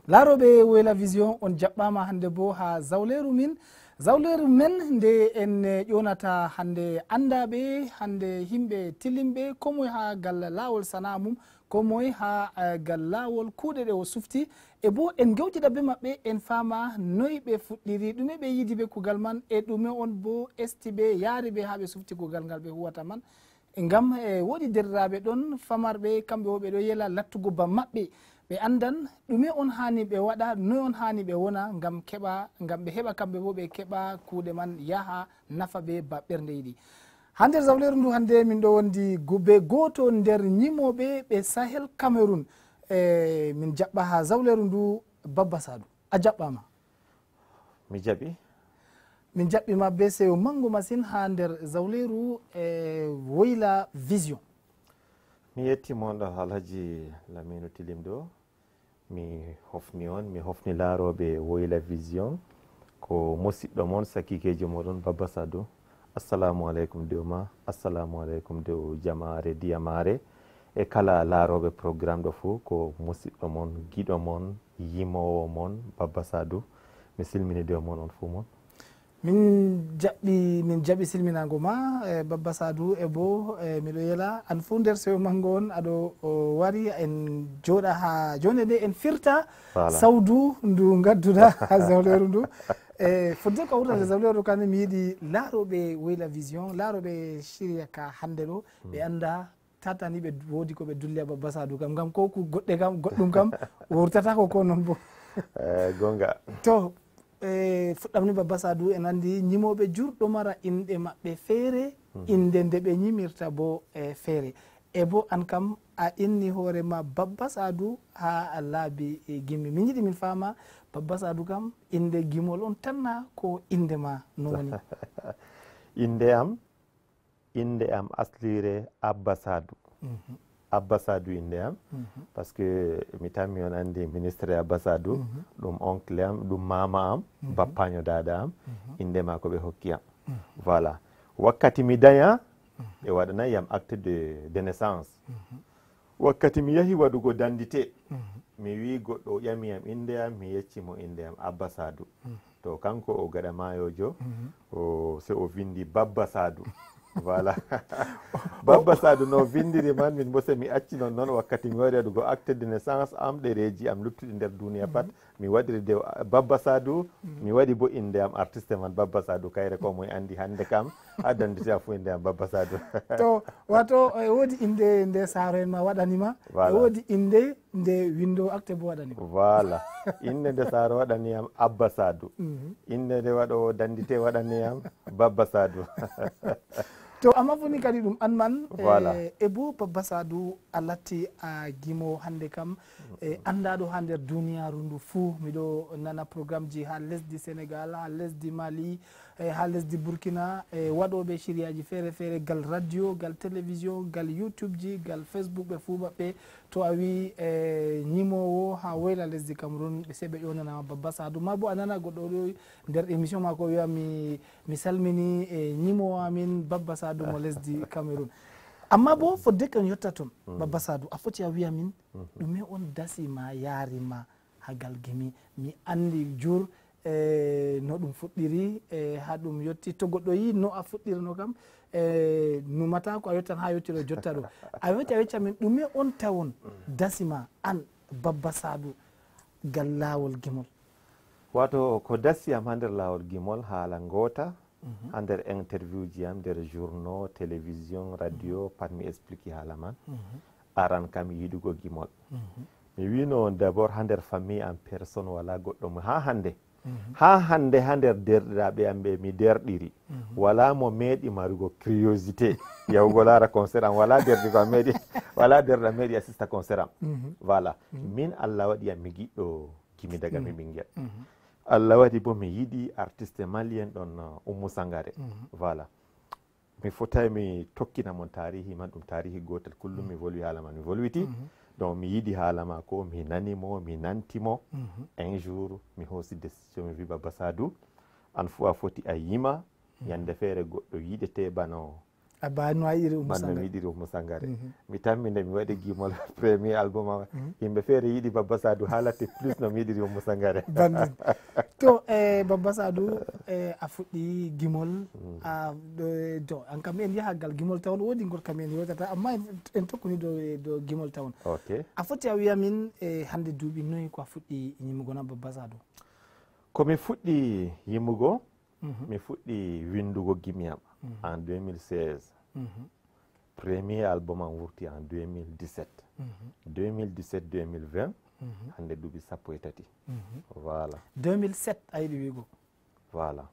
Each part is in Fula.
laroɓe Wayla Vision on jaɓɓama hande bo ha zawleru men nde en ƴonata hande andaɓe, hande himɓe tilimɓe, komoye ha gal lawol sana'a mum, komoye ha gal lawol kuuɗe ɗe o sufti, e bo en gewtida be maɓɓe en fama noyi ɓe fuɗɗiri, ɗume ɓe yidi be kugal man, e ɗume on bo esti ɓe yaari ɓe ha ɓe sufti kugal ngal ɓe huwata man. Ngam woɗi derɗiraɓe ɗon famarɓe, kamɓe wo ɓe ɗo yela lattugo ba maɓɓe, ɓe andan ɗume on hani ɓe waɗa, noy on hani ɓe wona ngam ɓe heɓa kamɓe bo ɓe keɓa kuuɗe man yaha nafa ɓe ba ɓernde yiɗi. Ha nder zawleru ndu hande min ɗo wondi be goto nder ñimoɓe ɓe Sahel Cameroun, min jaɓɓa ha zawleru ndu Babba Sadou, a jaɓɓama. Mi jaɓi. Min jaɓɓima be sewo mango masine ha nder zawleru Wayla Vision. Mi yettimon ɗo Alhaji Laminu Tilim ɗo, mi hofni on, mi hofni laaroɓe Wayla Vision ko musidɗo mon sakikejo moɗon Babba Sadou. Assalamu aleykum dow ma, assalamu aleykum dow jamare diyamare e kala laaroɓe programme ɗo fou ko musidɗo mon, giɗo mon, yimowo mon Babba Sadou. Mi silmini dow mon on fou mon. Min jaɓi silminago ma Babba Sadou, e bo miɗo yela an fo nder sewo mango on aɗo wari en joɗa ha jonde nde en firta sawdu ndu gadduɗa ha zawleru ndu. Fodde ko wurtade zawleru kane mi yiɗi laaroɓe Wayla Vision, laaroɓe shirya ka hande ɗo ɓe anda tatani ɓe woodi ko ɓe dulli a Babba Sadou kam, ngam ko ku goɗɗe kam goɗɗum kam wurtatako ko noon bo. Gonga to fuɗɗam ni Babba Sadou en andi ñimoɓe jurɗo mara inɗe maɓɓe feere, inde nde ɓe ñimirta bo feere, e bo an kam a inni hoorema Babba Sadou ha laabi gimmi. Min yiɗi min fama Babba Sadou kam inde gimol on tanna ko inde ma no woni? inde am aslire Abba Sadou. Abba Sadou inde am, par ce que mi tammi on andi ministre Abba Sadou, ɗum oncle am, ɗum mama am, bappaño dada am, inde ma ko ɓe hokki am. Voilà, wakkati mi daña ɓe waɗanayi yam acte de naissance. Wakkati mi yahi waɗugo dandité, mi wi goɗɗo ƴami yam inde am, mi yeccimo inde am Abba Sadou. To kanko o gaɗa mayojo, se o vindi Babba Sadou. Voilà. Babba Sadou no vindiri man min bo se mi acci non noon wakkati mi wari waɗugo acte de naissance am, ɗereji am luttuɗi nder duniya pat mi waɗiri de Babba Sadou, mi waɗi bo inde am artiste man Babba Sadou, kayre ko moye andi hande kam ha dandité a fu inde am Babba Sadou. To wato wodi inde nde saaro en ma waɗanima, e wodi inde nde windo acte bo waɗanima. Voilà, inde nde saaro waɗani am Abba Sadou, inde nde waɗo dandité waɗani am Babba Sadou. To amma foni kadi ɗum an man e bo Babba Sadou a latti a gimo hande kam andaɗo ha nder duniyaru ndu fuu. Miɗo nana programme ji ha lesdi Sénégal, ha lesdi Mali, ha lesdi Burkina, waɗoɓe siriyaji feere feere gal radio, gal télévision, gal YouTube ji, gal Facebook, ɓe fuu maɓɓe to a wi ñimowo ha Wayla lesdi Cameroun ɓe se ɓe ƴonanama Babba Sadou. Ma bo a nana goɗɗo ɗo nder émission mako wiya mi salmini ñimowo amin Babba Sadou mo lesdi Cameroun. Amma bo fodde kon yotta toon Babba Sadou a foti a wiya min ɗume on dasima yarima ha gal gimi, mi andi jur no ɗum fuɗɗiri ha ɗum yetti. To goɗɗo yi no a fuɗɗirno kam numata ko a yettan ha yettiro jotta ɗo, a weti a wecca min ɗume on tawon dasima an Babba Sadou gal lawol gimol? Wato ko dasi am ha nder lawol gimol haala ngota, ha nder interview ji am nder journaux, télévision, radio pat mi explique haala man. Aran kam yiɗugo gimol, mi wino d'abord ha nder famille am personne wala goɗɗo mo ha hande ha nder derɗiraɓe am ɓe mi derɗiri wala mo meeɗi marugo curiosité yahugo laara concert am, wala derdigo am meeɗi, wala derɗa meeɗi assista concert am. Voilà, min Allah waɗi am mi giɗɗo gimi daga mi ɓinguel. Allah waɗi bo mi yiɗi artiste malien ɗon Oumou Sangaré. Voilà, mi fotai mi tokkina mon tarihi man, ɗum tarihi gotel kullum mi volwi haala man, mi volwiti. Donc mi yiɗi haala mako, mi nanimo, mi nantimo. Un jour mi hoosi décision mi wi Babba Sadou an fu a foti a yima yande feere goɗɗo yiɗete bano aba no ayiri banno mi yiɗiri Oumou Sangaré mi tamminde mi waɗi gimol premier album am yimɓe feere yiɗi Baba Sadou haalate plus no mi yiɗiri Oumou Sangaré bandin to Baba Sadou a fuɗɗi gimol to an kam en yahagal gimol tawon woodi ngol kam en yewtata amma en tokkuni do gimol tawon ok a foti a wiya min hande duuɓi noyi ko a fuɗɗi yimmugo na Baba Sadou komi fuɗɗi yimmugo mi fuɗɗi windugo gimi am en 2016 premier album am wurti en 2017 2017-2020 hande duuɓi sappo e tati voilà 2007 a yiɗi wiigo voilà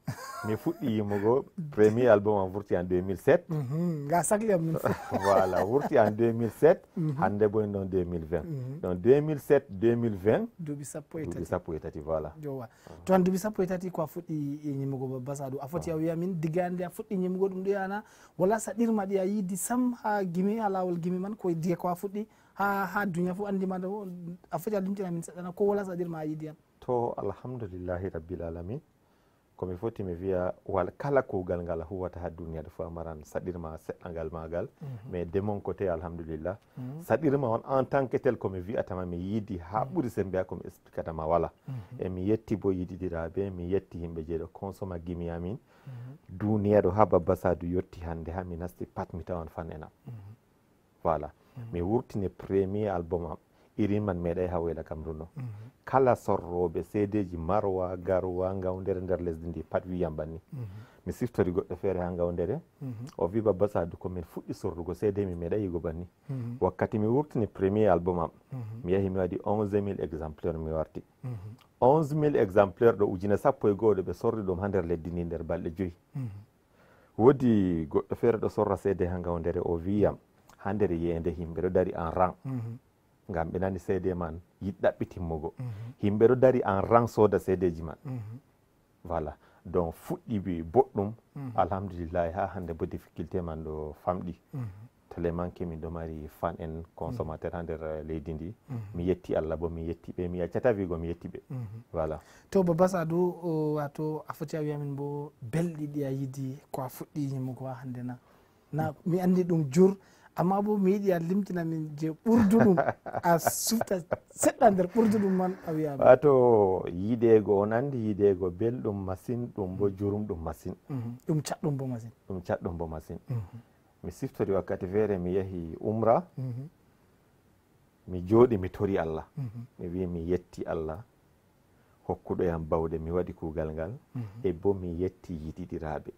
mi fuɗɗi yimmugo premier album am wurti en 2007 ga sakli am min voilà wurti en 2007 hande boy non 2020 donc 2007 2020 duuɓi sappo e tati voilà jowa to an duuɓi sappo e tati ko a fuɗɗi ñimmugo Baba Sadou a foti a wiya min diga nde a fuɗɗi ñimmugo ɗum ɗo yana wala saɗirma ɗi a yiidi sam ha gimi ha lawol gimi man koye diga ko a fuɗɗi ha duniya fof andima ɗo a foti a limtina min seɗɗana ko wala saɗirma a yiidi yan to alhamdoulillahi rabbil alamin komi foti mi wiya wala kala kuugal ngal a huwata ha duniya ɗo fof a maran saɗirma seɗɗangal magal mais de mon côté alhamdoulillah saɗirma on en tant que tel komi wiyatama mi yiidi ha ɓuuri sembe komi explicatama wala e mi yetti bo yiɗiɗiraɓe mi yetti yimɓe jeeɗo consoma gimi amin duniya ɗo ha Baba Sadou yetti hande ha mi nasti pat mi tawan fan enam voilà mi wurtini premier album am irin man meeɗay ha wayla kam runo kala sorroɓe seedeji Marwa Garwa Gawdere nder lesdi ndi pat wiyam banni mi siftori goɗɗo feere ha Gawdere o wi Baba Sadou komin fuɗɗi sorrugo seede mi meeɗa yigo banni wakkati mi wurtini premier album am mi yahi mi waɗi 11000 exemplaire mi warti 11000 exemplaire ɗo ujune sappo e goho ɗo ɓe sorri ɗum ha nder leddi ndi nder balɗe 5 woodi goɗɗo feere ɗo sorra seede ha Gawdere o wiyam ha nder yeyende himɓe ɗo dari en rang ngam ɓe nani seede man yiɗɗaɓɓi timmugo himɓe ɗo dari en rang sooda seedeji man voilà donc fuɗɗi boɗɗum alhamdoulillahi ha hande bo difficulté man ɗo famɗi telemanke min ɗo mari fan en consommateur ha nder leydi ndi mi yetti Allah bo mi yetti ɓe mi yaccata wiigo mi yetti ɓe voilà to Baba Sadou wato a foti a wiya min bo belɗi ɗi a yiidi ko a fuɗɗi yimmugo ha hande na mi andi ɗum jur amma bo mi yiɗi a limtina min je ɓurduɗum a sufta seɗɗa nder ɓurduɗum man a wiyama wato yiiɗego on andi yiiɗego belɗum masine ɗum bo jurumɗum masine ɗum caɗɗum bo masine ɗum caɗɗum bo masine mi siftori wakkati feere mi yahi umra mi jooɗi mi tori Allah mi wi mi yetti Allah hokkuɗo yam bawɗe mi waɗi kuugal ngal e bo mi yetti yiɗiɗiraɓe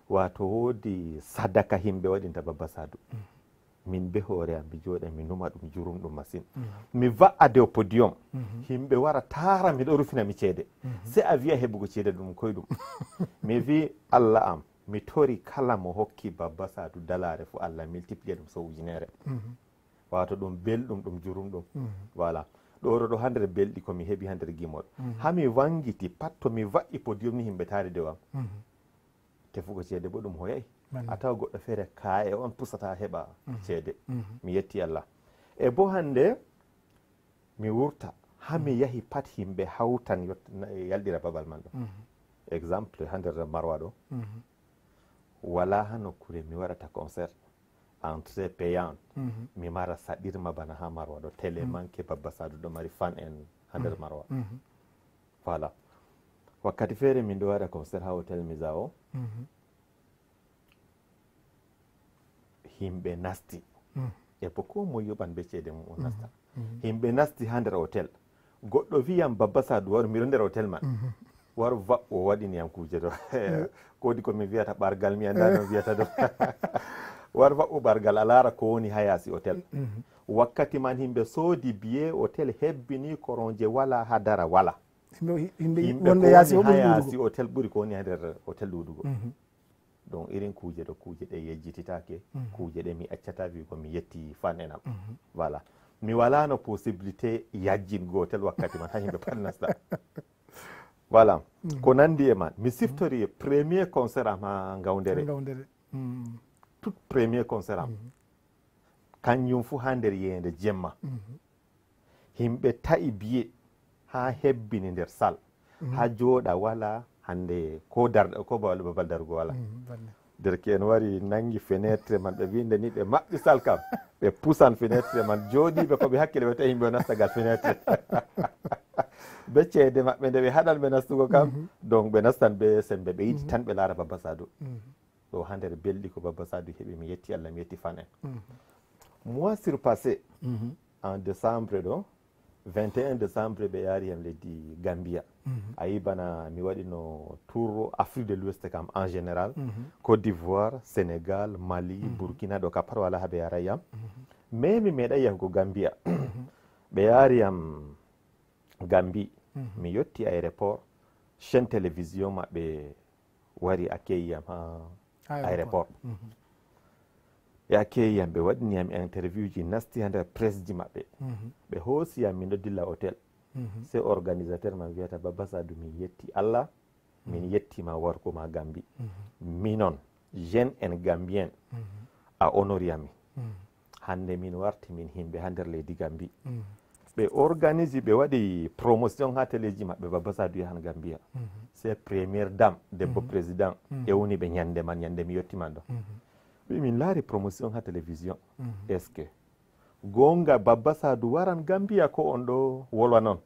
wato woodi sadaka himɓe waɗinta Baba Sadou min be hoore am mi jooɗa mi numa ɗum jurumɗum masine mi va'a dow podium himɓe wara taara miɗo rufina mi ceede se a wiya heɓugo ceede ɗum koyɗum mi wi Allah am mi tori kala mo hokki Baba Sadou dalare fo Allah multiplié ɗum so ujunere wato ɗum belɗum ɗum jurumɗum voilà ɗo ha nder belɗi komi heeɓi ha nder gimol hami wangiti pat to mi va'i podium ni himɓe taari dow am tefugo ceede bo ɗum hoyay a tawa goɗɗo feere kaye on pusata heɓa ceede mi yetti Allah e bo hande mi wurta ha mi yahi pat himɓe hawtan yalɗira babal man ɗo exemple ha nder Marwa ɗo wala ha nokkure mi waɗata concert entrée payant mi mara saɗirma bana ha Marwa ɗo télé manque Baba Sadou ɗo mari fan en ha nder Marwa voilà wakkati feere min ɗo waɗa concert ha hôtel Misa o himɓe nasti e bo ko mo yoɓan be ceede mum o nasta himɓe nasti ha nder hôtel goɗɗo wiyam Baba Sadou waru miɗo nder hôtel man waru va'o waɗiniyam kuje ɗo kodi komi wiyata ɓargal mi anda no wiyata ɗo waru va'o ɓargal a laara ko woni ha yaasi hôtel wakkati man himɓe soodi billet hôtel hebbini koronje wala ha dara wala yimɓe wonɓe yaasi hôtel ɓuri ko woni ha nder hôtel ɗuɗugo donc irin kuje ɗo kuje ɗe yejjititake kuje ɗe mi accata wiigo mi yetti fan enam voilà mi walano possibilité yajjingo hôtel wakkati man ha yimɓe pat nasta voilà ko nandi e man mi siftori premier concert am ha Gawdere tout premier concert am kañum fu ha nder yeyende jemma himɓe ta'i billet ha hebbini nder salle ha jooɗa wala hande ko darɗa ko babal darugo wala derke'en wari nangi fenêtre man ɓe winde ni ɓe maɓɓi sal kam ɓe pusan fenêtre man jooɗiɓe koɓe hakkille ɓe tawi yimɓe o nastagal fenêtre be ceede maɓɓe nde ɓe haɗan ɓe nastugo kam donc ɓe nastan ɓe sembe ɓe yiɗi tan ɓe laara Baba Sadou ɗo ha nder belɗi ko Baba Sadou heeɓi mi yetti Allah mi yetti fan en mois surpassé en décembre ɗo 21 décembre ɓe yaari hen leddi Gambia a yi bana mi waɗino tour Afrique de l'Ouest kam en général Côte d'Ivoire Sénégal Mali Burkina ɗo ka pat wala ha ɓe yaray yam mais mi meeɗa yahugo Gambia ɓe yaari yam Gambie mi yetti aéroport chaîne télévision maɓɓe wari accueilli yam ha aéroport e accueilli yam ɓe waɗini yam interview ji nasti ha nder presse ji maɓɓe ɓe hoosi yam min ɗo dilla hôtel c'est organisateur man wiyata Baba Sadou min yetti Allah min yettima warko ma Gambie minon jeune en Gambien a honori yami hande min warti min himɓe ha nder leydi Gambie ɓe organise ɓe waɗi promotion ha téléji maɓɓe Baba Sadou yahan Gambia c'est première dame debbo président ewni ɓe ñande man ñande mi yettiman ɗo min laari promotion ha télévision est ce que gonga Baba Sadou waran Gambia ko on ɗo wolwa noon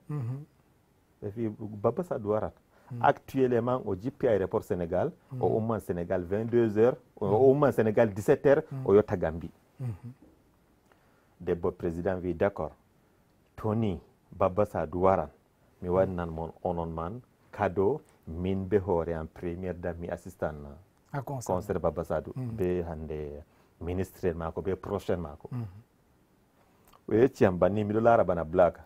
ɓe fi Baba Sadou warat actuellement o jippi aéroport Sénégal o umman Sénégal 22h o umman Sénégal 17h o yotta Gambie debbo président wi d'accord toni Baba Sadou waran mi waɗinan mon onon man cadeau min be hoore en première dame mi assistant concert Baba Sadou be hande ministre mako be prochaine mako o yecciyam banni miɗo laara bana blague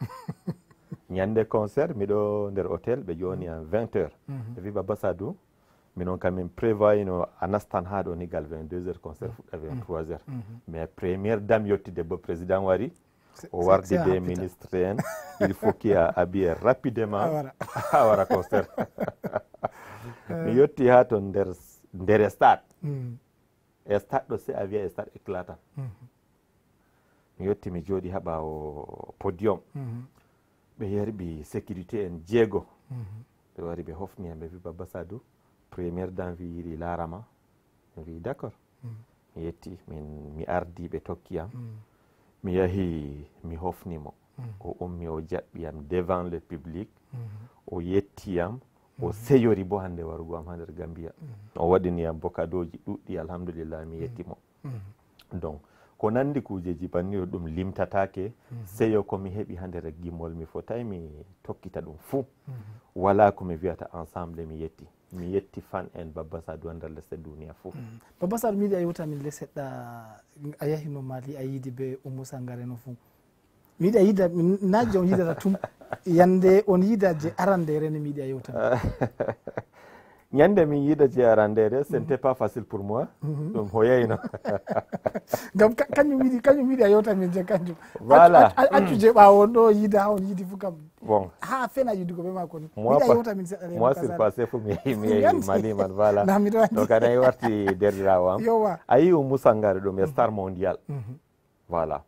ñande concert miɗo nder hôtel ɓe joni en 20h ɓe wi Baba Sadou minon kam min prévoyino a nastan ha ɗo nigal 22h concert fuɗɗa 23h mais première dame yetti debbo président wari o wardi be ministre en il faut qu'il a habillé rapidement ha wara concert mi yetti ha to nder stade stade ɗo c'est a wiya stade éclatant mi yetti mi jooɗi ha ɓawo podium ɓe yerɓi sécurité en jeego ɓe wari ɓe hofni yam ɓe wi Baba Sadou première dame wi yiɗi laarama mi wi d'accord mi yetti mi ardi ɓe tokkiyam mi yahi mi hofnimo o ummi o jaɓɓiyam devant le public o yettiyam o seyori bo hande warugo am ha nder Gambia o waɗiniyam bo kadoji ɗuɗɗi alhamdulillah mi yettimo donc ko nandi kujeji banni o ɗum limtatake seyo komi heɓi ha nder gimol mi fotai mi tokkita ɗum fuu wala komi wiyata ensemble mi yetti fan en Baba Sadou nder lesɗe duniya fuu Baba Sadou mi yiɗi a yewtami le seɗɗa a yahino Mali a yiidi be Oumou Sangaré no fuu mi yiɗi a yiida naji on yiidata tum yande on yiida je arandere ne mi yiɗi a yewtami ñande min yiida je arandere ce n'était pas facile pour moi ɗum hoyayno gam kañum yiɗi a yewtami je kanjum voilà accu je ɓawo on ɗo yiida ha on yiidi fuu kam bon ha fena yiidugo ɓe mako ni yiɗi a yewtamin seɗɗa moi surpassé fo mi yehi Mali man voilà donc aɗa warti derɗirawo am a yi Oumou Sangaré ɗum e star mondial voilà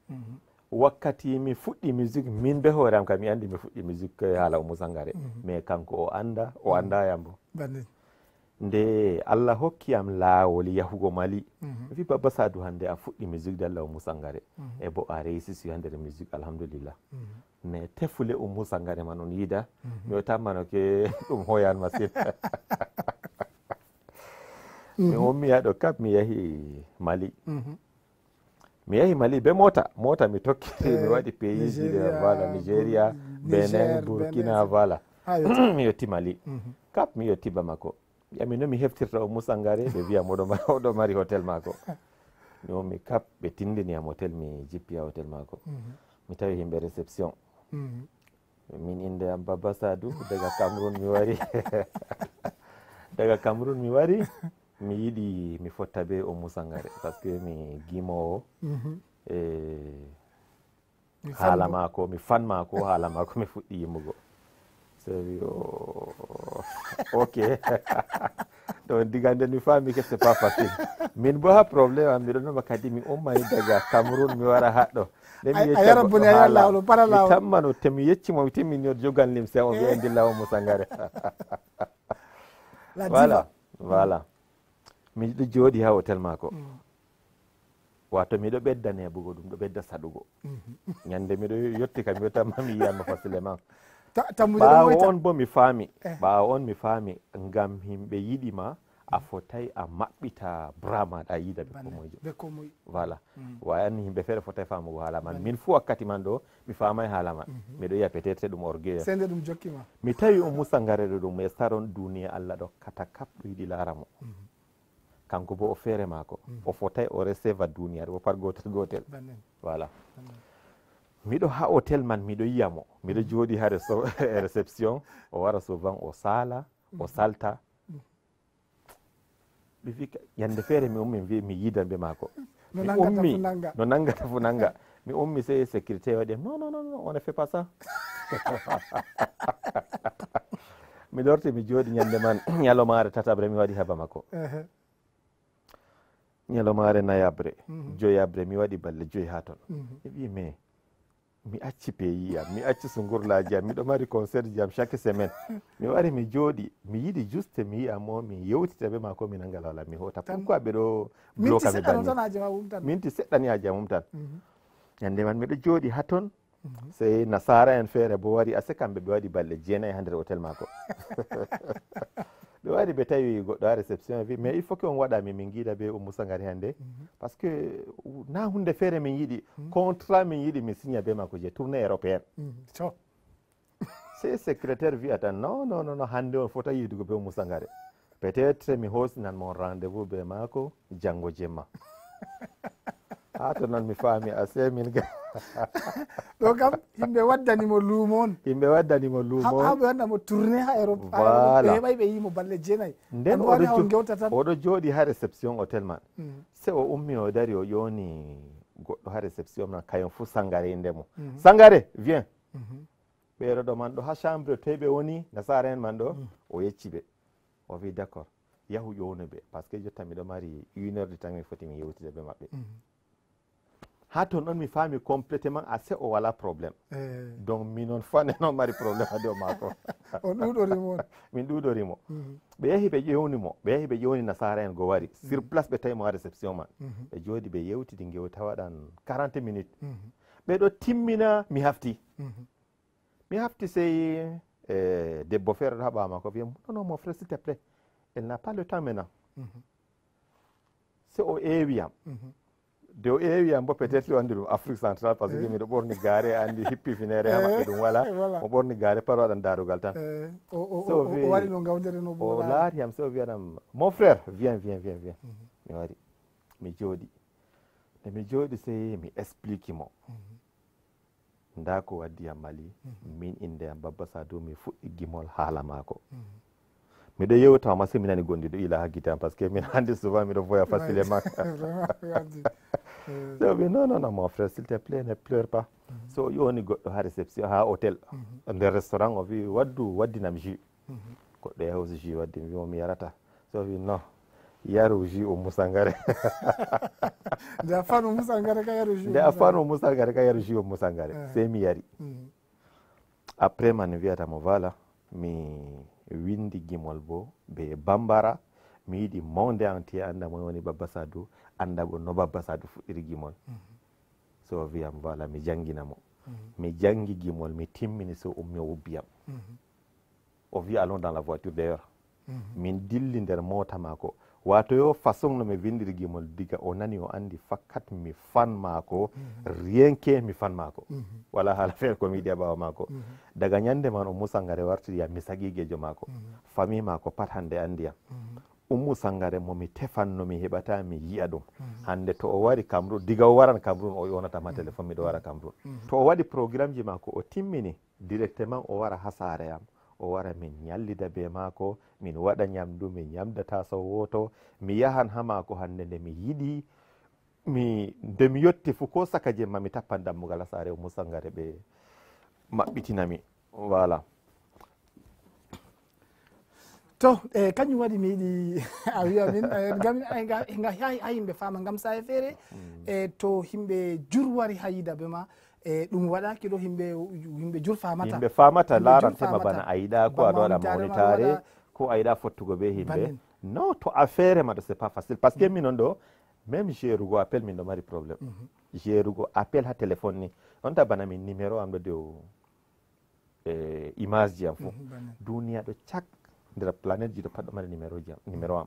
wakkati mi fuɗɗi musique min be hoore am kam mi andi mi fuɗɗi musique haala Oumou Sangaré mais kanko o anda yam bo nde Allah hokki am laawol yahugo Mali wi Baba Sadou hande a fuɗɗi musique de Allah Oumou Sangaré e bo a réussisi ha nder musique alhamdulillah mais tefule Oumou Sangaré man on yiida mi wiyatmano ke ɗum hoyan masine mi ummi yaɗo kap mi yahi Mali be mota mi tokkiri mi waɗi pays ji voilà Nigeria Benin Burkina voilà mi yetti Mali kap mi yetti Bamako yami no mi heftirta Oumou Sangaré ɓe wiyam oɗo mari hôtel mako mi ummi kap ɓe tindiniyam hôtel mi jippi ha hôtel mako mi tawi himɓe réception min inde am Baba Sadou daga Cameroun mi wari mi yiɗi mi fotta be Oumou Sangaré par ce que mi gimowo haala mako mi fan mako haala mako mi fuɗɗi yimmugo so wi ok donc diga nden mi faami que c'est pas facile min bo ha probléme am mbiɗo noma kadi mi ummani daga Cameroun mi wara haɗɗo mi tammano te mi yeccimo mi timmini o jogan limse o wiya dilla Oumou Sangaré voilà miɗo jooɗi ha hôtel maako wato miɗo ɓedda neɓugo ɗum ɗo ɓedda saɗugo ñande miɗo yetti kam mi wiyatama mi yiyanmo facilement ɓawo on bo mi faami ɓawo on mi faami ngam himɓe yiɗima a fotay a maɓɓita bras maɗa a yiida ɓe komojo voilà wayanni yimɓe feere fotay famugo haala man min fuu wakkati man ɗo mi famay haala man miɗo yiya peut être ɗum orgueil sende ɗum jokkima mi tawi Oumou Sangaré ɗum e saron duniya Allah ɗo kata kap ɗo yiɗi laaramo kanko bo o feere maako o fotay o receive a duniyaru o par gotel gotel voilà miɗo ha hôtel man miɗo yiyamo miɗo jooɗi ha réception o wara souvent o sala o salta ɓe wi yande feere mi ummi wi mi yidan be maako mi ummi no nangata fu nanga mi ummi sey sécurité waɗi non non non on ne fait pas ça mi lorti mi jooɗi ñande man ñalomare tatabre mi waɗi haba makko ñalomare nayabre joyabre mi waɗi balle 5 ha ton mi wi mais mi acci pays am mi acci sungurlaji am miɗo mari concert ji am chaque semaine mi wari mi jooɗi mi yiɗi juste mi yiyamo mi yewtita ɓe ma ko mi nangal wala mi hota pourquoi ɓeɗo bloka mi banni minti seɗɗani haji amum tan ñande man miɗo jooɗi ha ton sey nasara en feere bo wari ase kamɓe ɓe waɗi balɗe 9 ha nder hôtel mako ɓe wari ɓe tawi goɗɗo ha réception wi mais il faut que on waɗami min giida be Oumou Sangaré hannde par ce que na hunde feere min yiɗi contrat min yiɗi mi signa be makko je tournée européenne c'est secrétaire wiyata non non non hannde on fota yiidugo be Oumou Sangaré peut être mi hosinan mon rendez vous be maako janngo jemma ha to noon mi faami ase min ga ɗo kam yimɓe waddanimo luumo on yimɓe waddanimo luumo on haɓe waɗnamo tourné ha Europe ɓe heɓay ɓe yimo balle 9 nden oɗo jooɗi ha réception hôtel man se o ummi o dari o ƴooni goɗɗo ha réception man kayon fuu Sangaré indemo Sangaré viens ɓeero ɗo man ɗo ha chambre toye ɓe woni nasara en man ɗo o yecci ɓe o wi d' accord yahu ƴowno ɓe par ce que jotta miɗo mari 1 heure de temps mi foti mi yewtide ɓe maɓɓe ha ton on mi faami complétement assez o wala probléme donc min on fane noon mari probléme ha dow maako on ɗuɗorimo min ɗuɗorimo ɓe yahi ɓe ƴewnimo ɓe yahi ɓe ƴewni nasara en go wari sur place ɓe tawi mo ha réception man ɓe jooɗi ɓe yewtidi gewta waɗan 40 minutes ɓeɗo timmina mi hafti sey debbo feere ɗo ha ɓawa mako wiya non non mon frère s'il te plaît elle n'a pas le temps maintenant se o ewiyam de o ewiyam bo peut être o andi ɗum Afrique centrale par ce que miɗo ɓorni gaare andi hippi finere ha maɓɓe ɗum wala o ɓorni gaare par waɗan darugal tan o waɗi no gawdere no o laari yam se o wiyanam mon frère viens mi wari mi jooɗi nde mi jooɗi sey mi explique mo nda ko waddi yam Mali min inde yam Baba Sadou mi fuɗɗi gimol haala maako miɗo yewta ma sey mi nani gonɗi ɗo ila ha guitan par ce que min hande souvent miɗo voya facilement so wi non non mon frère s'il te plaît ne pleure pas so o ƴoni goɗɗo ha réception ha hôtel nder restaurant o wi waddinam jus goɗɗo yahowsi jus waddi mi wimo mi yarata so wi non yaru jus Oumou Sangaré nde a fan Oumou Sangaré ka yaru jus nde a fan Oumou Sangaré ka yaru jus Oumou Sangaré sey mi yari après man wiyatamo voilà mi windi gimol bo be Bambara mi yiɗi monde entier anda mo woni Baba Sadou anda bo no Baba Sadou fuɗɗiri gimol so wiyam voilà mi jangginamo mi jangi gimol mi timmini so ummi o wubbiyam o wi allons dans la voiture d'ailleurs min dilli nder mota mako wato yo façon no mi windiri gimol diga o nani o andi fakkat mi fan mako rien que mi fan mako wala haala feere ko mi yiɗi a ɓawa mako daga ñande man Oumou Sangaré wartiri yam mi sagigejo mako famille mako pat hande andiyam Oumou Sangaré momi tefanno mi heɓata mi yiya ɗum hande to o wari Cameroun diga o waran Cameroun o yonatama téléphone miɗo wara Cameroun to o waɗi programme ji mako o timmini directement o wara ha saare yam o wara min ñallida be maako min waɗa ñamdu min ñamdata so woto mi yahan ha maako hande nde mi yiɗi nde mi yetti fu ko saka jemma mi tappan dammugal ha saare Oumou Sangaré ɓe maɓɓitinami voilà to kañum waɗi mi yiɗi a wiya min ha yimɓe fama gam sa e feere to yimɓe jur wari ha yidaɓe ma ɗum waɗaki ɗo yimɓe jur famata yimɓe famata larantema bana a yiɗa ko aɗa waɗa mawnitare ko a yiɗa fottugo be yimɓe non to affaire ma c'est pas facile parce que minon do même jerugo appel min do mari problème jerugo appel ha téléphone ni on ta bana min numéro am do de image jam fo duniya do cak der planète ji do paddo mari numéro am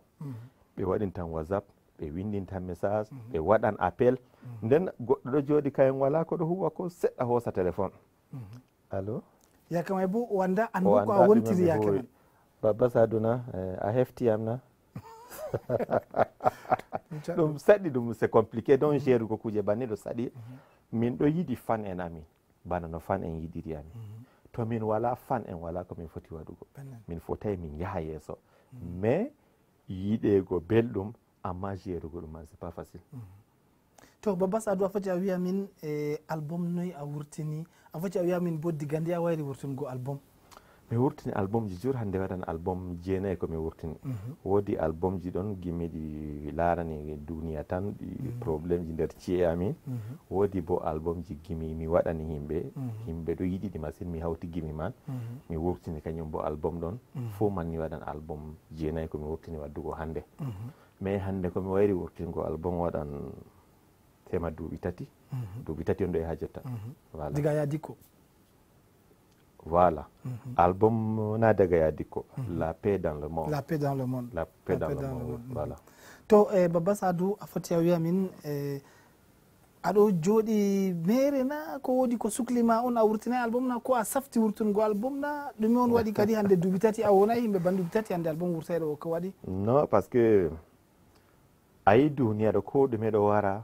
be wadin tan whatsapp be windin tan message be wadan appel nden goddo do jodi kayen wala ko do huwa ko sedda hosa téléphone allo yakamay bo wanda andu ko a wontiri yakamay baba saduna a hefti amna ɗum saɗi ɗum c'est compliqué donc jeerugo kuje banni ɗo saɗi min ɗo yiɗi fan en amin bana no fan en yiɗiri amin to min wala fan en wala ko min foti waɗugo min fotayi min yaha yeeso mais yiɗego belɗum amma jeerugo ɗum man c'est pas facile to baba sadou a foti a wiya min album noyi a wurtini a foti a wiya min bo diga nde a wayri wurtungo album mi wurtini album ji jur hande waɗan album jeenayi ko mi wurtini woodi album ji ɗon gimmiɗi laarani duniya tan ɗi probléme ji nder ci'e amin woodi bo album ji gimi mi waɗani yimɓe ɗo yiɗi ɗi masine mi hawti gimi man mi wurtini kañum bo album ɗon fo man mi waɗan album jeenayi ko mi wurtini waddugo hande mais hande komi wayri wurtingo album waɗan tema duuɓi tati on ɗo e ha jotta voilà diga ya dikko voilà album na daga ya dikko la paix dans le monde la paix dans le monde la paix dans le monde voilà to baba sadou a foti a wiya min aɗo jooɗi mere na ko woodi ko suklima on a wurtinay album na ko a safti wurtungo album na ɗumi on waɗi kadi hande duuɓi tati a wonay yimɓe banduɓi tati hande album wurtayɗo ko waɗi non parce que ayi duniya ɗo ko ɗume ɗo wara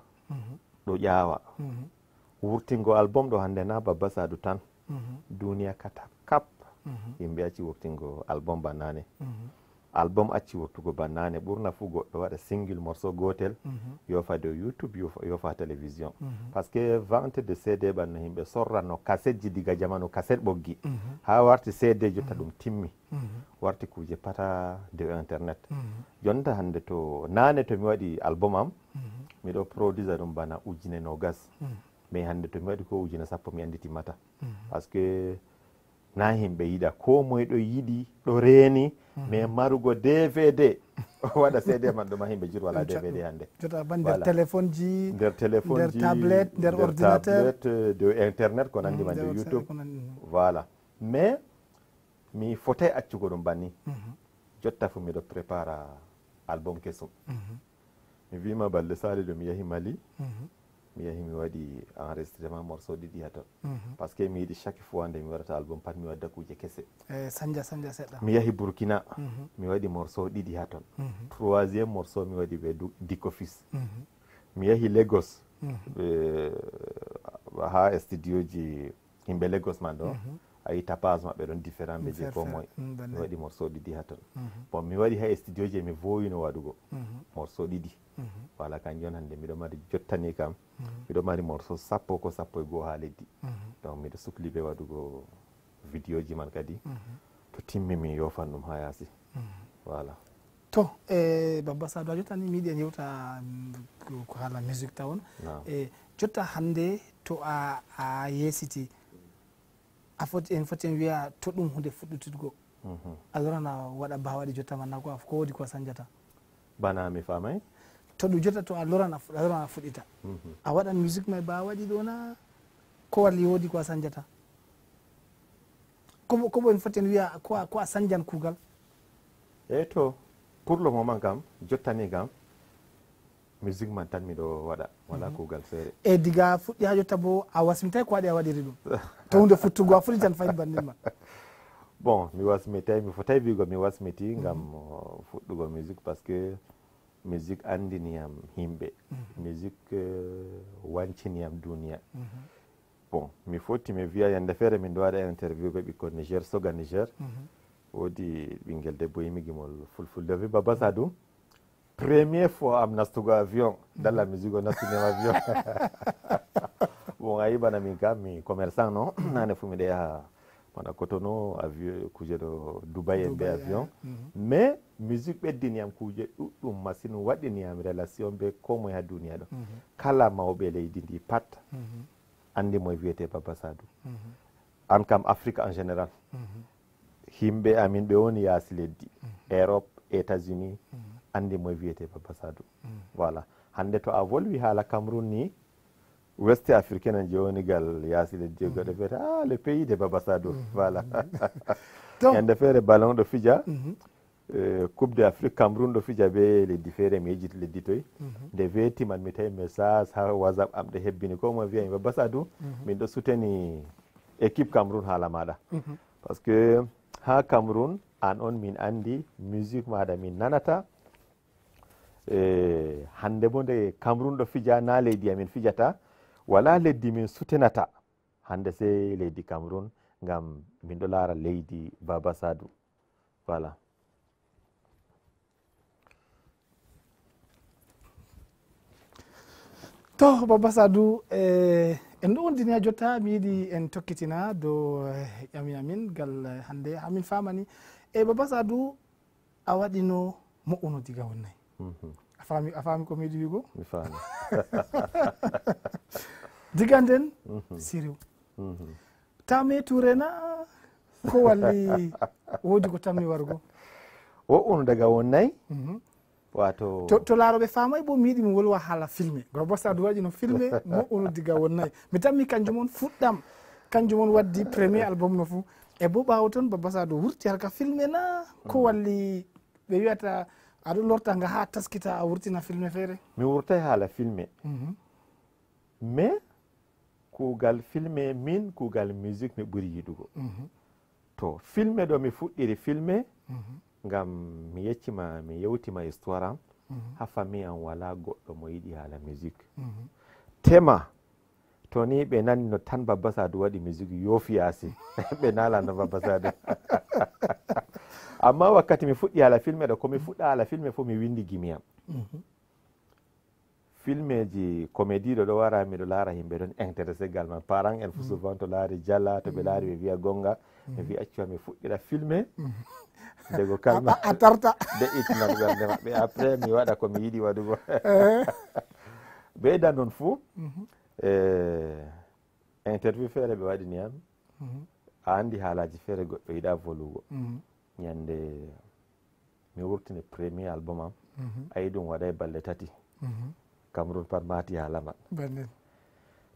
ɗo ƴaawa wurtingo album ɗo hande na baba sadou tan duniya kap yimɓe acci wurtingo album bannane album acci wurtugo bannane ɓurna fuu goɗɗo waɗa single morceau gotel yofa dow youtube yofa télévision par ce que vente de cd ɓanno yimɓe sorranno cassette ji diga jamanu cassette ɓoggi ha warti cd jotta ɗum timmi warti kuje pata dow internet jonta hande to nane to mi waɗi album am miɗo produisa ɗum bana ujune nogas mais hande to mi waɗi ko ujune sappo mi andi timmata par ce que na himɓe yiɗa ko moye ɗo yiɗi ɗo reeni mais marugo dvd waɗa cd man ɗuma himɓe jur wala dvd hande jota ban nder téléphone ji nder téléphone nder tablette nder ordinateur de internet ko nandi man de youtube voilà mais mi fotay accugo ɗum banni jotta fu miɗo prépara album kesum mi wima balɗe sali ɗo mi yahi Mali mi yahi mi waɗi enregistrement morceau ɗiɗi ha ton par ce que mi yiɗi chaque fois nde mi waɗata album pat mi wadda kuje kese sanja seɗɗa mi yahi Burkina mi waɗi morceau ɗiɗi ha ton troisiéme morceau mi waɗi ɓe Dicko Fils mi yahi Lagos ha studio ji yimɓe Lagos man ɗo ayi tapage maɓɓe ɗon différent ɓe je ko moye mi waɗi morceau ɗiɗi ha ton bon mi waɗi ha studio je mi vowino waɗugo morceau ɗiɗi voilà kan jon hande miɗo mari jottani kam miɗo mari morceau sappo ko sappo e goho ha leddi donc miɗo sukli ɓe waɗugo vidéo ji man kadi to timmi mi yofan ɗum ha yaasi voilà to baba sadou a jottani mi yiɗi en yewta ko haala musique tawon jotta hande to a yesiti en foti en wiya to ɗum hunde fuɗɗututgo a lorana waɗa bawaɗi jotta man na ko woodi ko sanjata bana mi famay to ɗum jotta to a lorana fuɗɗita a waɗan musique may bawaɗi ɗo na ko walli woodi ko a sanjata kobo en foti en wiya ko a sanjan kuugal to pour le moment kam jottani kam musique man tan miɗo waɗa wala kuugal feere e diga fuɗɗi ha jotta bo a wasmitay ko waɗi a waɗiri ɗum to hunde futtugo a fuɗɗi tan fayi bannin ma bon mi wasmitay mi fotay wigo mi wasmiti ngam fuɗɗugo musique par ce que musique andiniyam himɓe musique wanciniyam duniya bon mi foti mi wiya yande feere min ɗo waɗa interview ɓe ɓikkon Niger Soga Niger woodi ɓinguel debbo yimigimol fulfulde wi baba sadou première fois am nastugo avion dans la musique o nastunima avion bon a yiɓana min kam mi commerçant non nane fu miɗa yaha wona Cotonou avion kuje ɗo Dubai en ɓe avion mais musique ɓeddiniyam kuje ɗuɗɗum machine waɗiniyam relation ɓe ko moye ha duniya ɗo kala mawɓe leydi ndi pat andi moye wiyete baba sadou an kam Afrique en général himɓe amin ɓe woni yaasi leddi Europe États-Unis andi moye wiyete Baba Sadou. Voilà hande to a volwi haala Cameroun ni West africaine en joni gal yaasi leddi goɗɗo wiyata le pays de Baba Sadou. Voilà ñande feere ballon ɗo fija coupe de Afrique Cameroun ɗo fija be leddi feere mi yejjiti leddi toy nde weetiman mi tawi message ha WhatsApp am ɗe hebbini ko mo wiya Baba Sadou min ɗo suteni équipe Cameroun haala maɗa par ce que ha Cameroun an on min andi musique maɗa min nanata hande bo nde Cameroun ɗo fija na leydi amin fijata wala leddi min sutenata hande sey leydi Cameroun ngam min ɗo laara leydi Baba Sadou. Voilà to Baba Sadou en ɗo wondini a jotta mi yiɗi en tokkitina dow ƴami amin gal hande hamin famani Baba Sadou a waɗino mo'uno diga wonnay a faami ko mi yiɗi wigo mi faami diga nden siriw tame tourena ko walli woodi ko tammi wargo wo'uno daga wonnay wato to laaroɓe famay bo mi yiɗi mi wolwa haala filmé Baba Sadou waɗi no filmé mo'uno diga wonnay mi tammi kanjum on fuɗɗam kanjum on waddi premier album no fuu e bo ɓaawo toon Baba Sadou wurti harka filmé na ko walli ɓe wiyata aɗo lorta nga ha taskita a wurtina filmé feere mi wurtay haala filmé mais kuugal filmé min kuugal musique mi ɓuri yiɗugo to filmé ɗo mi fuɗɗiri filmé ngam mi yeccima mi yewtima histoire am ha famille am wala goɗɗo mo yiɗi haala musique tema to ni ɓe nani no tan Baba Sadou waɗi musique yoofi yaasi ɓe nalano Baba Sadou amma wakkati mi fuɗɗi haala filmé ɗo komi fuɗɗa haala filmé fof mi windi gimi am filmé ji comédie ɗo wara miɗo laara yimɓe ɗon intéressé gal man parent en fo souvent to laari Jalla to ɓe laari ɓe wiya gonga mi wi accuwa mi fuɗɗira filmé dego kalma a tarta de itnan ɓernde maɓɓe après mi waɗa komi yiɗi waɗugo ɓeyda noon fuu interview feere ɓe waɗini am a andi haalaji feere goɗɗo yiɗa volugo ñande mi wurtini premier album am ayi ɗum waɗa e balɗe tati Cameroun pat mati haala man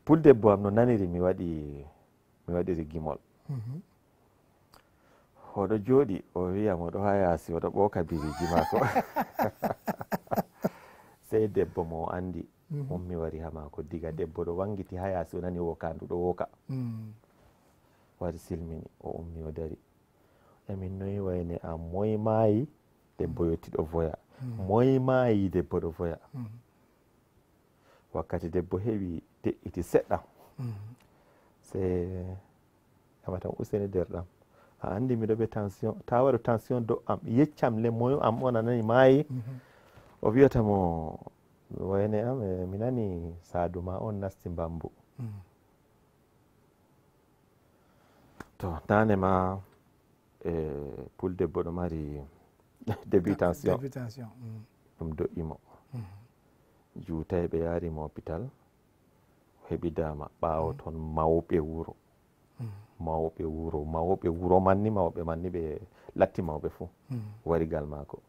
puldebbo am no naniri mi waɗiri gimol oɗo jooɗi o wiyam oɗo ha yaasi oɗo ɓooka biriji mako sey debbo mo andi ummi wari ha mako diga debbo ɗo wangiti ha yaasi o nani wokandu ɗo woka wari silmini o ummi o dari emin noyi wayne a moye maayi debbo yetti ɗo voya moye maayi debbo ɗo voya wakkati debbo heɓi de'iti seɗɗa se amatan useni nder ɗam a andi miɗo ɓe tension ta waɗo tension do am yeccam le moyo am on a nani maayi o wiyata mo wayne am mi nani Sadou ma on nasti mbambu to nane ma puldebbo ɗo mari début tension ɗum do'imo juutay ɓe yarimo hôpital o heɓi dama ɓaawo toon mawɓe wuro mawɓe wuro manni mawɓe manni ɓe latti mawɓe fuu warigal maako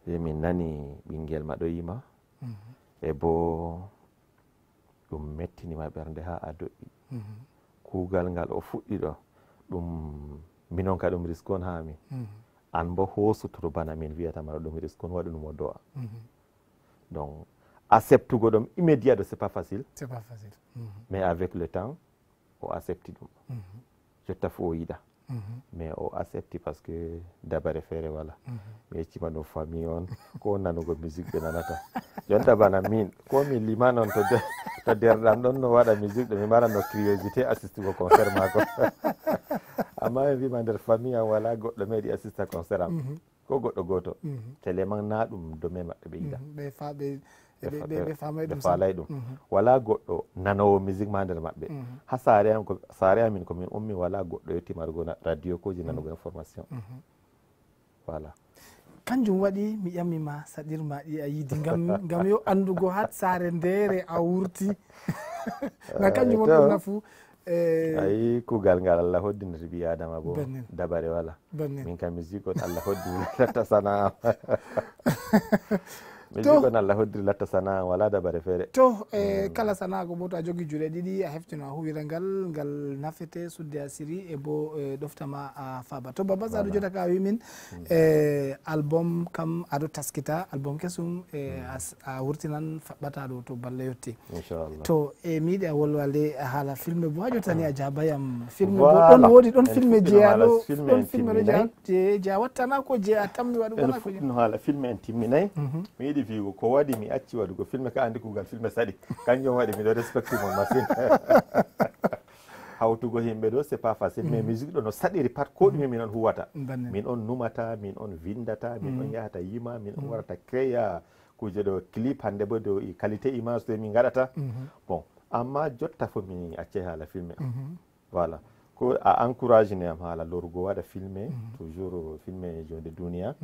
e min nani ɓinguel ma ɗo yima e bo ɗum mettinima ɓernde ha a do'i kuugal ngal o fuɗɗi ɗo ɗum minon ka ɗum risque on ha amin an bo hosutoro bana min wiyatama ɗum risque on waɗu ɗum o do'a donc acceptugo ɗum immédiat ɗo c'est pas facile mais avec le temps o accepti ɗum jotta fu o yiɗa mais o accepti par ce que dabare feere wala mi yeccima ɗum famille on ko nanugo musique ɓe nanata jonta bana min ko mi lima noon to derɗam ɗon no waɗa musique ɗo mi marano curiosité assistugo concert mako amma mi wima nder famille am wala goɗɗo meeɗi assista concert am ko goɗɗo goto téléman na ɗum domain maɓɓe ɓe yiɗa ɓe falay ɗum wala goɗɗo nanowo musique ma nder maɓɓe ha saare amin komin ummi wala goɗɗo yetti margo radio koji nanugo information voilà kanjum waɗi mi ƴammima saɗirma ɗi a yiidi ngam yo andugo hat saare ndere a wurti na kanjum on ɗum nafu ayi kugal ngal Allah hoddinata ɓi adama bo dabare wala min kam musique on Allah hoddi latta sana musique on Allah hoddi latta sana wala dabare feere to kala sana ko bo to a jogi juuɗe ɗiɗi a heftino a huwira ngal nafete sudde a siri e bo ɗoftama a faaba to Baba Sadou jota ka wimin album kam aɗo taskita album kesum a wurtinan faɓɓata ɗo to balle yetti inchallah to mi yiɗi a wolwale haala filme bo ha jotani a jabayam filme bo ɗon woodi ɗon filme jeeyaɗo ɗon filme ɗo je a wattana ko je a tammi waɗugona ko no haala filme en timminayi mi yiɗi wiigo ko waɗi mi acci waɗugo filme ka andi kugal filme saɗi kanjum waɗi miɗo respecte mon machine hawtugo himɓe ɗo c'est pas facile mais musique ɗo no saɗiri pat ko ɗume min on huwata min on numata min on vindata min on yahata yima min on warata créa kuje ɗo clip hande bo dow qualité image to min gaɗata bon amma jotta fo mi acce haala filme voilà ko a encourage ne am haala lorugo waɗa filme toujours filme jonde duniya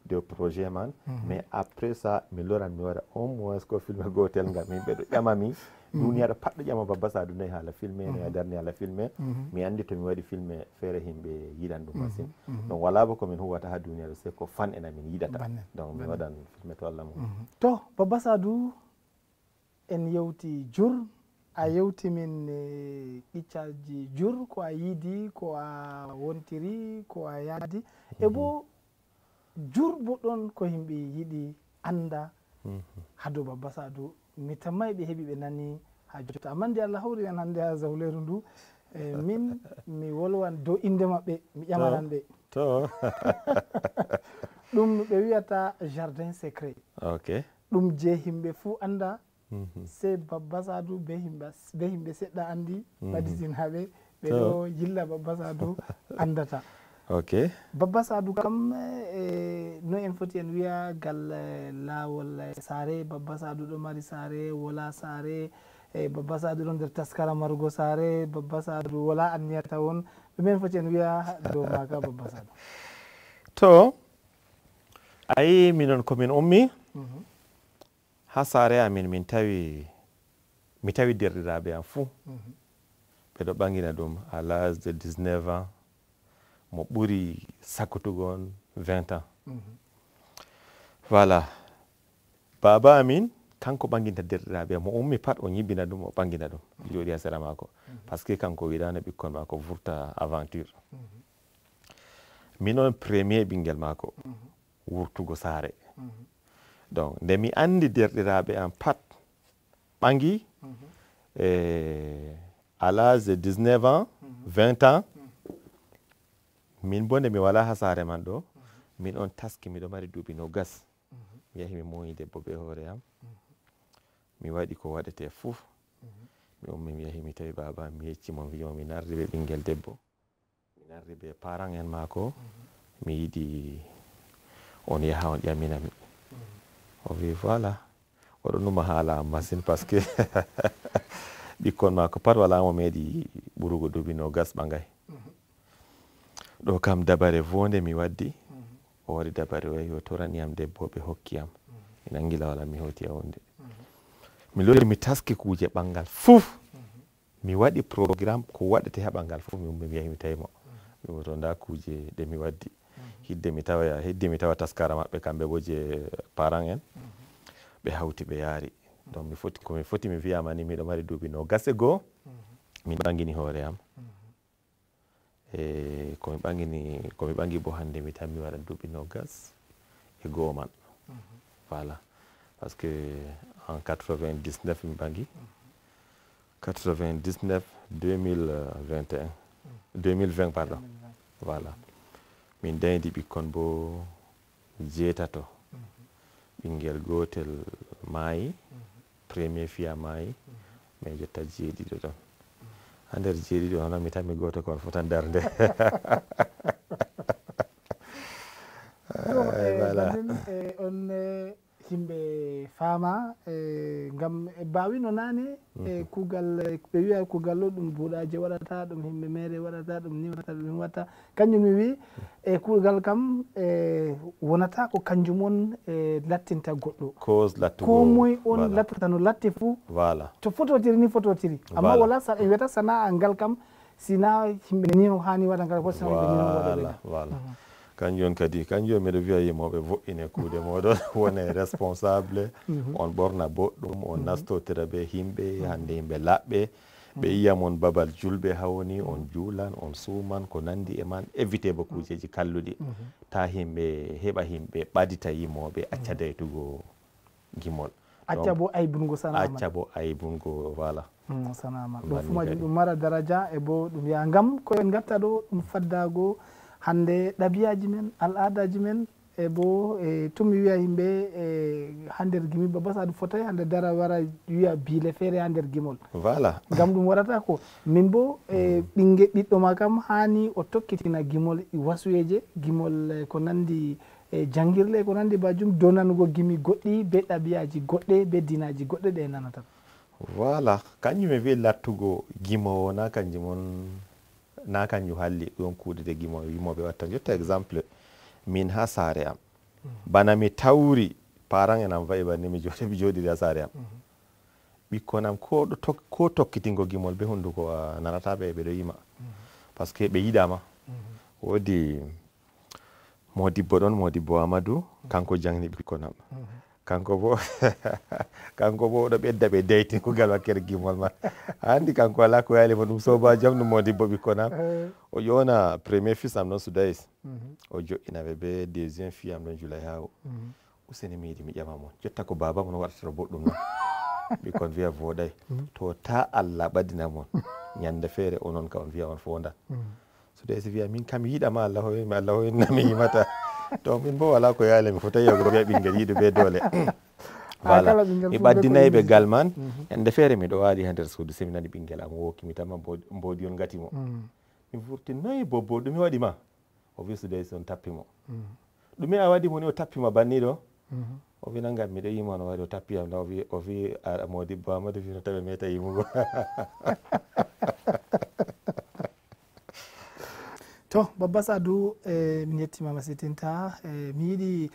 de projet man mais après ça mi loran mi waɗa au moins ko filme gotel ngam yimɓe ɗo ƴamami duniya ɗo pat ɗo ƴama Baba Sadou nayi haala filme no darni haala filme mi andi to mi waɗi filme feere yimɓe yiɗan ɗum masine donc wala bo komin huwata ha duniya ɗo c'est ko fan en amin yiɗata donc mi waɗan filme to Allah mum to Baba Sadou en yewti jur a yewti min ɓiccaji jur ko a yiidi ko a wontiri ko a yaadi e bo jur bo ɗon ko yimɓe yiɗi anda hado Baba Sadou mi tammay ɓe heeɓi ɓe nani ha jotta amma nde Allah hawri en hannde ha zawleru ndu min mi wolwan dow inde maɓɓe mi ƴamanan ɓe to ɗum ɓe wiyata jardin secret ok ɗum je himɓe fuu anda c'est Baba Sadou be himɓe seɗɗa andi ɓaditinaɓe ɓe ɗo yilla Baba Sadou andata ok Baba Sadou kam no en foti en wiya gal laawol saare Baba Sadou ɗo mari saare wala saare Baba Sadou ɗon nder taskara marugo saare Baba Sadou wala anniyata won ɗum en foti en wiya dow maga Baba Sadou to ayi minon komin ummi ha saare amin mi tawi derɗiraɓe am fuu ɓeɗo ɓangina ɗum à l'âge de 19 ans mo ɓuri sakkutugo on 20 ans voilà baba amin kanko ɓanginta derɗiraɓe mo ummi pat o ñibbina ɗum o ɓangina ɗum jooɗi ha sera mako par ce que kanko wiɗano ɓikkon mako vurta aventure min on premier ɓinguel mako wurtugo saare donc nde mi andi derɗiraɓe am pat ɓangi à l'âge de 19 ans 20 ans min bo nde mi wala ha saare man ɗo min on taski miɗo mari duuɓi no gas mi yahi mi moyi debbo be hoore am mi waɗi ko waɗete fuu mi ummi mi yahi mi tawi baba mi yeccimo mi wimo mi narri ɓe ɓinguel debbo mi narri ɓe parent en maako mi yiɗi on yaha on ƴaminami o wi voilà oɗo numa haala am machine par ce que ɓikkon maako pat wala mo meeɗi ɓurugo duuɓi no gas ɓangay ɗo kam dabare vonde mi waddi o waɗi dabare o yahi o toraniyam debbo ɓe hokkiyam mi nangila wala mi hoti wonde mi lori mi taski kuje ɓangal fof mi waɗi programme ko waɗete ha ɓangal fof mi ummi mi yahi mi tawimo mi to nda kuje ɗe mi waddi hidde mi tawa taskara maɓɓe kamɓe bo je parent en ɓe hawti ɓe yaari donc komi foti mi wiyama ni miɗo mari duuɓi no gase goo min ɓangini hoore am e komi ɓangi bo hande mi tan mi waɗa duuɓi no gas e goo man voilà parce que en 99 mi ɓangi 99 2020 pardon voilà min daydi ɓikkon bo 7 ɓinguel gotel maayi premier fiya maayi mais jotta 7 ɗon ha nder 7 on mi tan mi goto kon fotan darde voilà on himɓe faama ngam bawino nane e kuugal ɓe wiya kuugal ɗo ɗum buuɗaji waɗata ɗum himɓe mere waɗata ɗum ni waɗata ɗum watta kanjum mi wi e kuugal kam wonata ko kanjum on lattinta goɗɗo ko moye on lattata no latti fuu to fototiri ni fototiri amma wala ɓe wiyata sana'a ngal kam sina yimɓe ni hani waɗa ngal foti yimɓe ni waɗa kanjum kadi kanjum miɗo wiya yimɓeɓe vo'ine kuuɗe moɗon wone responsable on ɓorna boɗɗum on nastotira ɓe himɓe hande yimɓe laɓɓe ɓe yiyamon babal julɓe hawni on juulan on suuman ko nandi e man évité bo kuujeji kalluɗi ta himɓe heɓa himɓe ɓadita yimoɓe acca daytugo gimol acca bo aybungo sanama acca bo aybungo voilà sanama ɗum fu majum ɗum mara daradia e bo ɗum wiya ngam koyen gatta ɗo ɗum faddago hande ɗabiyaji men al'adaji men e bo tun mi wiya yimɓe ha nder gimi Baba Sadou fotay hande dara wara wiya biile feere ha nder gimol voilà ngam ɗum waɗata ko min bo ɓiɗɗo ma kam hani o tokkitina gimol wasuyeje gimol ko nandi jangirle ko nandi bajum donanugo gimi goɗɗi be ɗabiyaji goɗɗe be dinaji goɗɗe ɗe nanata voilà kañum e wi lattugo gimowo na kanjum on na kanjum halli ɗon kuuɗe yimoɓe watta jotta exemple min ha saare am bana mi tawri parent en am wayi banni mi joɗiri ha saare am ɓikkon am ko tokkitingo gimol be hunduko a nanataɓe ɓeɗo yima par ce que ɓe yiɗama woodi modibbo ɗon modibbo Amadou kanko jangni ɓikkon am kanko bo oɗo ɓedda ɓe daytinkugal wakkere gimol man andi kanko wala ko yalimo ɗum soba jam ɗum modibbo ɓikkon am o ƴona premier fils am ɗon Soudais o joƴinaɓe be deuxiéme fille am ɗon Julay Hawo useni mi yiɗi mi ƴama mon jotta ko baba mon waɗatata boɗɗum non ɓikkon wiya voɗay to ta Allah ɓadina mon ñande feere onon ka on wiya on fondan Soudais wiya min kam yiɗama Allah hoymi Allah hoynami yimata to min bo wala ko yaale mi fotayi yogo wiya ɓinguel yiɗo be doole voilà mi ɓaddinayi ɓe gal man ñande feere miɗo waali ha nder suudu semi nani ɓinguel am woki mi tama mbodi on gati mo mi vurti noyi bobbo ɗumi waɗi ma o wi Soudais on tappi mo ɗume a waɗi mo ni o tappi ma banni ɗo o wi nangam miɗo yima no waɗi o tappi am o wi Modibbo Amadou wi no tawi meta yimugo to Baba Sadou min yettima masitinta mi yiɗi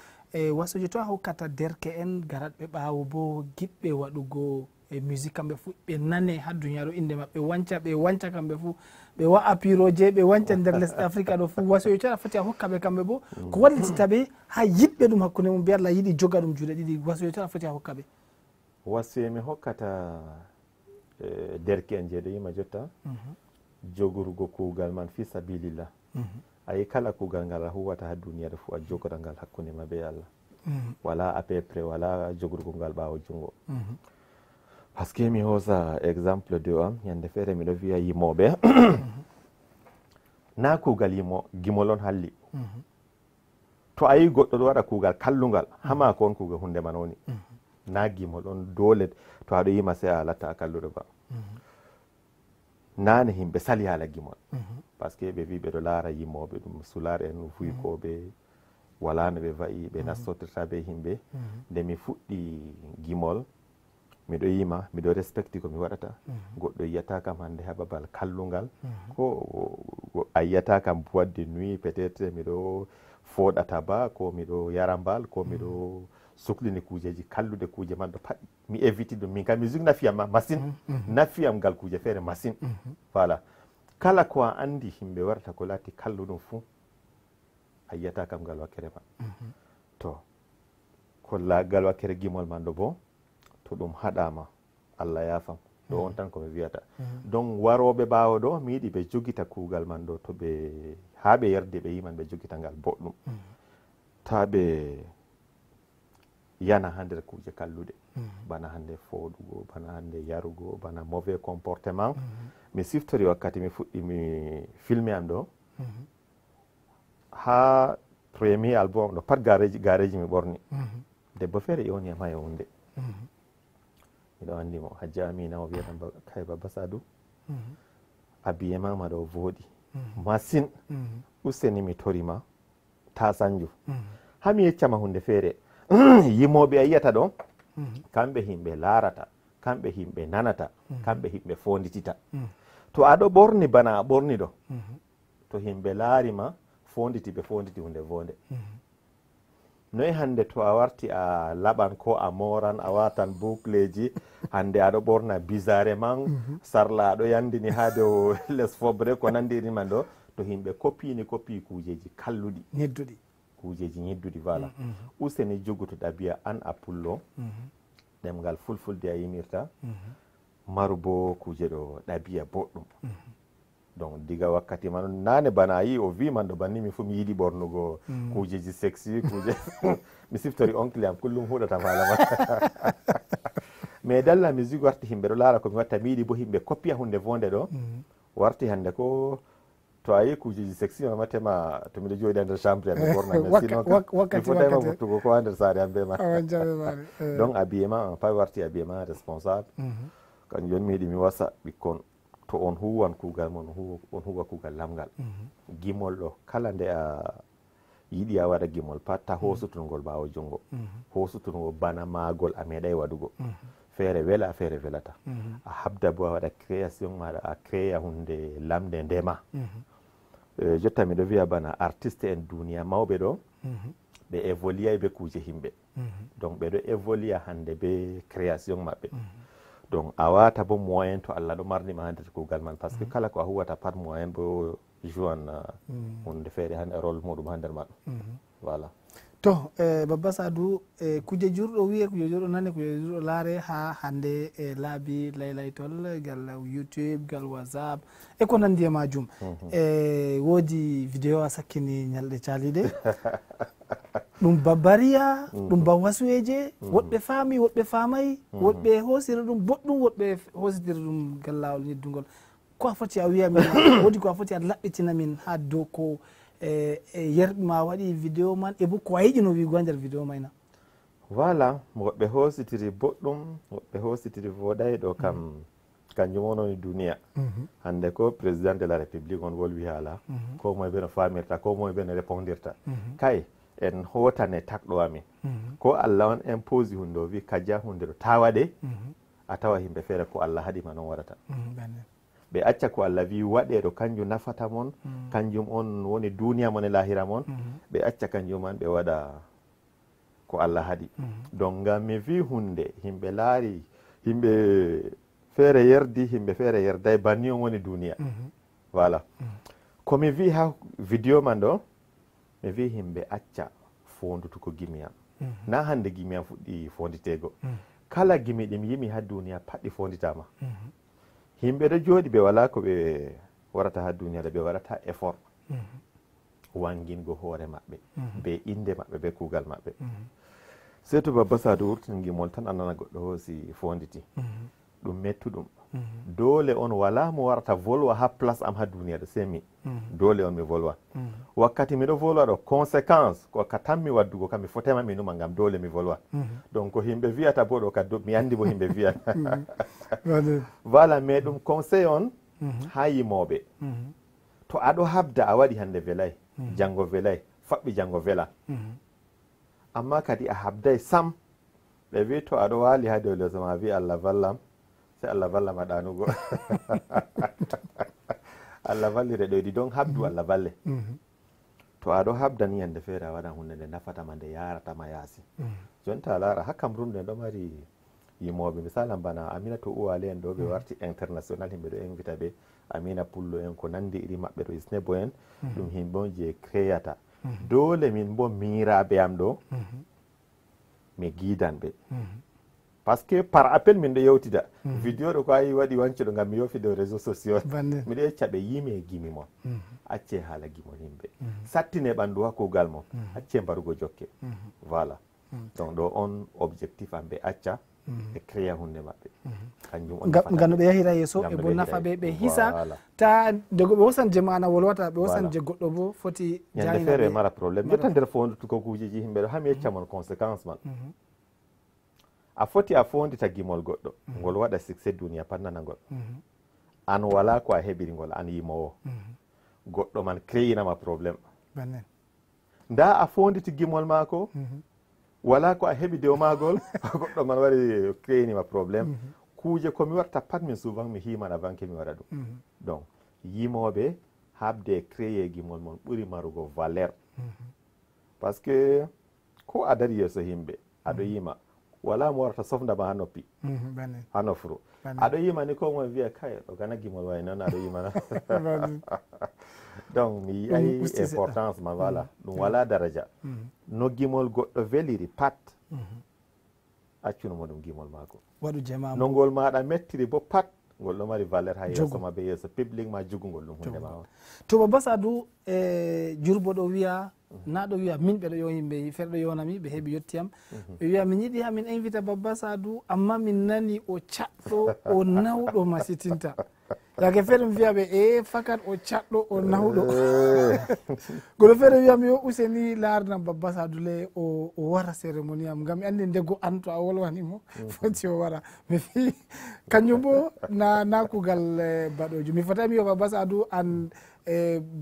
wasuji to a hokkata derke en garatɓe ɓaawo bo giɗɓe waɗugo musique kamɓe fuu ɓe nane ha duniyaru inde maɓɓe wanca kamɓe fuu ɓe wa'a piroje ɓe wanca nder lesɗe afrique ɗo fuu wasuji to a foti a hokkaɓe kamɓe bo ko wallitita ɓe ha yiɗɓe ɗum hakkude mum mbiya Allah yiɗi joga ɗum juuɗe ɗiɗi wasuji to a foti a hokkaɓe wasuye mi hokkata derke en jeeɗo yima jotta jogorgo kuugal man fi sabilillah ayi kala kuugal ngal a huwata ha duniyaru fu a jogora ngal hakkunde ma be Allah wala à peu près wala jogorgo ngal ɓaawo jungo par ce que mi hosa exemple de am ñande feere miɗo wiya yimoɓe na kuugal gimol on halli to a yi goɗɗo ɗo waɗa kuugal kallungal hama ko on kuugal hunde man woni na gimol on dole to aɗo yima sey a latta a kalluɗo ba nane himɓe sali haala gimol par ce que ɓe wi ɓeɗo laara yimoɓe ɗum sular en fuykoɓe wala no ɓe wayi ɓe nastotirta be himɓe nde mi fuɗɗi gimol miɗo yima miɗo respecti ko mi waɗata goɗɗo yiyata kam hande ha babal kallungal ko a yiyata kam boîte de nuit peut être miɗo foɗata ba ko miɗo yara mbal ko miɗo suklini kuujeji kallude kuuje man ɗo pat mi éviti ɗum min kam musique nafiyam machine nafiyam ngal kuuje feere machine voilà kala ko a andi himɓe warata ko laati kalluɗum fuu a yiyata kam ngal wakkere man to ko ngal wakkere gimol man ɗo bo to ɗum haɗama Allah yafam ɗo on tan komi wiyata donc waroɓe ɓaawo ɗo mi yiɗi ɓe jogita kuugal man ɗo to ɓe ha ɓe yerdi ɓe yiman ɓe jogita ngal boɗɗum ta ɓe yana ha nder kuuje kalluɗe bana hande fooɗugo bana hande yarugo bana mauvais comportement mi siftori wakkati mi fuɗɗi mi filme am ɗo ha premier album ɗo pat gareji mi ɓorni debbo feere ƴewniyam ha e hunde miɗo andi mo Hajja Amina o wiyatam kay Baba Sadou abiye mama ɗo vooɗi machine useni mi torima ta sanju ha mi yeccama hunde feere yimoɓe a yiyata ɗo kamɓe himɓe laarata kamɓe himɓe nanata kamɓe himɓe fonditita to aɗo ɓorni bana a ɓorni ɗo to himɓe laarima fonditi ɓe fonditi hunde vonde noyi hande to a warti a laɓan ko a moran a watan boucleji hande aɗo ɓorna bizare man sarla aɗo yandini ha dow les fobre ko nandiri man ɗo to himɓe koppi kujeji kalluɗi ñedduɗi kujeji ñedduɗi voilà useni jogotoɗa biya an a pullo ɗemgal fulfulde a yimirta maru bo kuje ɗo ɗabiya boɗɗum donc diga wakkati man nane bana a yi o wi man ɗo banni min fu mi yiɗi ɓornugo kujeji sexy kuje mi siftori oncle am kullum huɗata malama mais dalla musique warti himɓe ɗo laara komi watta mi yiɗi bo himɓe koppiya hunde vonde ɗo warti hande ko to a yi kujeji sexy mamatema to miɗo jooɗi nder chambre am mi ɓorna mais sinon mi fotayma wurtugo ko ha nder saare am be ma donc habillement pas warti habillement responsable kanjum joni mi yiɗi mi wasa ɓikkon to on huwan kuugal mon on huwa kuugal lamgal gimol ɗo kala nde a yiɗi a waɗa gimol pat ta hosutungol ɓaawo junngo hosutungo bana maagol a meeɗay waɗugo feere wela feere welata a habda bo a waɗa création maɗa a créa hunde lamde ndema jotta miɗo wiya bana artiste en duniya mawɓe ɗo ɓe évoluay be kuuje himɓe donc ɓeɗo évolua hande be création maɓɓe donc a wata bo moyen to Allah ɗo marnima ha nder kuugal man par ce que kala ko a huwata pat moyen bo jouan hunde feere han rôle muɗum ha nder maɗum voilà to Baba Sadou kuje jurɗo wiye kuje jurɗo nane kuje jurɗo laare ha hande laabi laylaytol gal YouTube gal WhatsApp e ko nandi e majum woodi vidéo a sakkini ñalɗe caaliɗe ɗum babariya ɗum ba wasuweje woɓɓe faami woɓɓe faamayi woɓɓe hoosira ɗum boɗɗum woɓɓe hoositira ɗum gal lawol ñeddugol ko a foti a wiya min woodi ko a foti a laɓɓitina min ha dow ko yerɓe ma waɗi vidéo man e bo ko a yiɗino wiigo ha nder vidéo mayna voilà woɓɓe hoositiri boɗɗum woɓɓe hoositiri voɗay ɗo kam kanjum on woni duniya hande ko président de la république on wolwi haala ko moye ɓe no famirta ko moye ɓe no répondirta kay en hotane takɗo amin ko Allah on impose hunde o wi kaja hunde ɗo ta waɗe a tawa himɓe feere ko Allah haɗima noon waɗata ɓe acca ko Allah wi waɗeɗo kanjum nafata mon kanjum on woni duniya mon e lahira mon ɓe acca kanjum man ɓe waɗa ko Allah haɗi donc ngam mi wi hunde himɓe laari himɓe feere yerdi himɓe feere yerday banni on woni duniya voilà komi wi ha vidéo man ɗo mi wi himɓe acca fondutuko gimi am na hande gimi am fuɗɗi fonditego kala gimi ɗi mi yimi ha duniya pat ɗi fonditama himɓe ɗo jooɗi ɓe wala ko ɓe warata ha duniya ɗo ɓe waɗata effort wangingo hoore maɓɓe be inde maɓɓe be kuugal maɓɓe sei to Baba Sadou wurtini gimol tan annana goɗɗo hoosi fonditi ɗum mettuɗum dole on wala mo warata volwa ha place am ha duniya ɗo semi dole on mi volwa wakkati miɗo volwa ɗo conséquence ko ka tanmi waddugo kam mi fotema mi numa ngam dole mi volwa donc ko himɓe wiyata bo ɗo kadi mi andi bo himɓe wiyata voilà mais ɗum conseil on ha yimoɓe to aɗo habda a waɗi hande welay janggo welay faɓɓi janggo wela amma kadi a habday sam ɓe wi to aɗo waali ha dow leso ma wi Allah vallam sai Allah valla ma ɗanugo Allah vallire ɗoyɗi donc habdu Allah valle to aɗo habdani yande feere a waɗan hunde nde nafatama nde yaratama yaasi jonta a laara ha Cameroun ɗen ɗo mari yimoɓe misalan bana Aminata Uwale en ɗo ɓe warti international himɓe ɗo invita ɓe Amina Pullo en ko nandi iri maɓɓe ɗo Isnebo en ɗum himɓe on je créata dole min bo miiraɓe am ɗo mi giidan ɓe par ce que par appel min ɗo yewtida vidéo ɗo ko ayi waɗi wance ɗo ngam mi yofi dow réseau sociaux miɗo yecca ɓe yimi gimi mon acce haala gimol yimɓe sattine ɓanndu ha kuugal mon acce mbarugo jokke voilà donc ɗo on objectif am ɓe acca ɓe créa hunde maɓɓe kanjum on ngam no ɓe yahira yeeso e bo nafa ɓe ɓe hisa ta dego ɓe wosan je mana wolwata ɓe wosan je goɗɗo bo foti ñande feere mara probléme jotta nder fondutuko kujeji yimɓe ɗo hami yecca mon conséquence man a foti a fondita gimol goɗɗo ngol waɗa succès duniya pat nanagol an wala ko a heɓiri ngol an yimowo goɗɗo man créinama probléme nda a fonditi gimol maako wala ko a heɓi dow magol goɗɗo man wari créinima probléme kuuje komi warta pat min souvent mi himana banque mi waɗa ɗum donc yimoɓe habde créé gimol mon ɓuri marugo valeur par ce que ko a dari yeeso himɓe aɗo yima wala mo warata sofdama ha noppi ha nofru aɗo yima ni ko moe wiya kay ɗo gana gimol way noon aɗo yimana donc mi yiyay importance ma voilà ɗum wala daraja no gimol goɗɗo weliri pat accunomo ɗum gimol maako waɗu jema no ngol maɗa mettiri bo pat ngol ɗo mari valeur ha yeeso maɓe yeeso public ma jogugol ɗum hunde ma on to Baba Sadou jurbo ɗo wiya na ɗo wiya min ɓeɗo yo yimɓe feere ɗo yonami ɓe heeɓi yettiyam ɓe wiya min yiɗi ha min invita Baba Sadou amma min nani o caɗɗo o nawɗo masitinta yake feere mi wiyaɓe fakat o caɗɗo o nawɗo goɗo feere wiyam yo useni larnam Baba Sadou le o wara cérémonie am ngam mi andi ndeggo an to a wolwanimo foti o wara mi fi kañum bo na kugal baɗojo mi fotami yo Baba Sadou an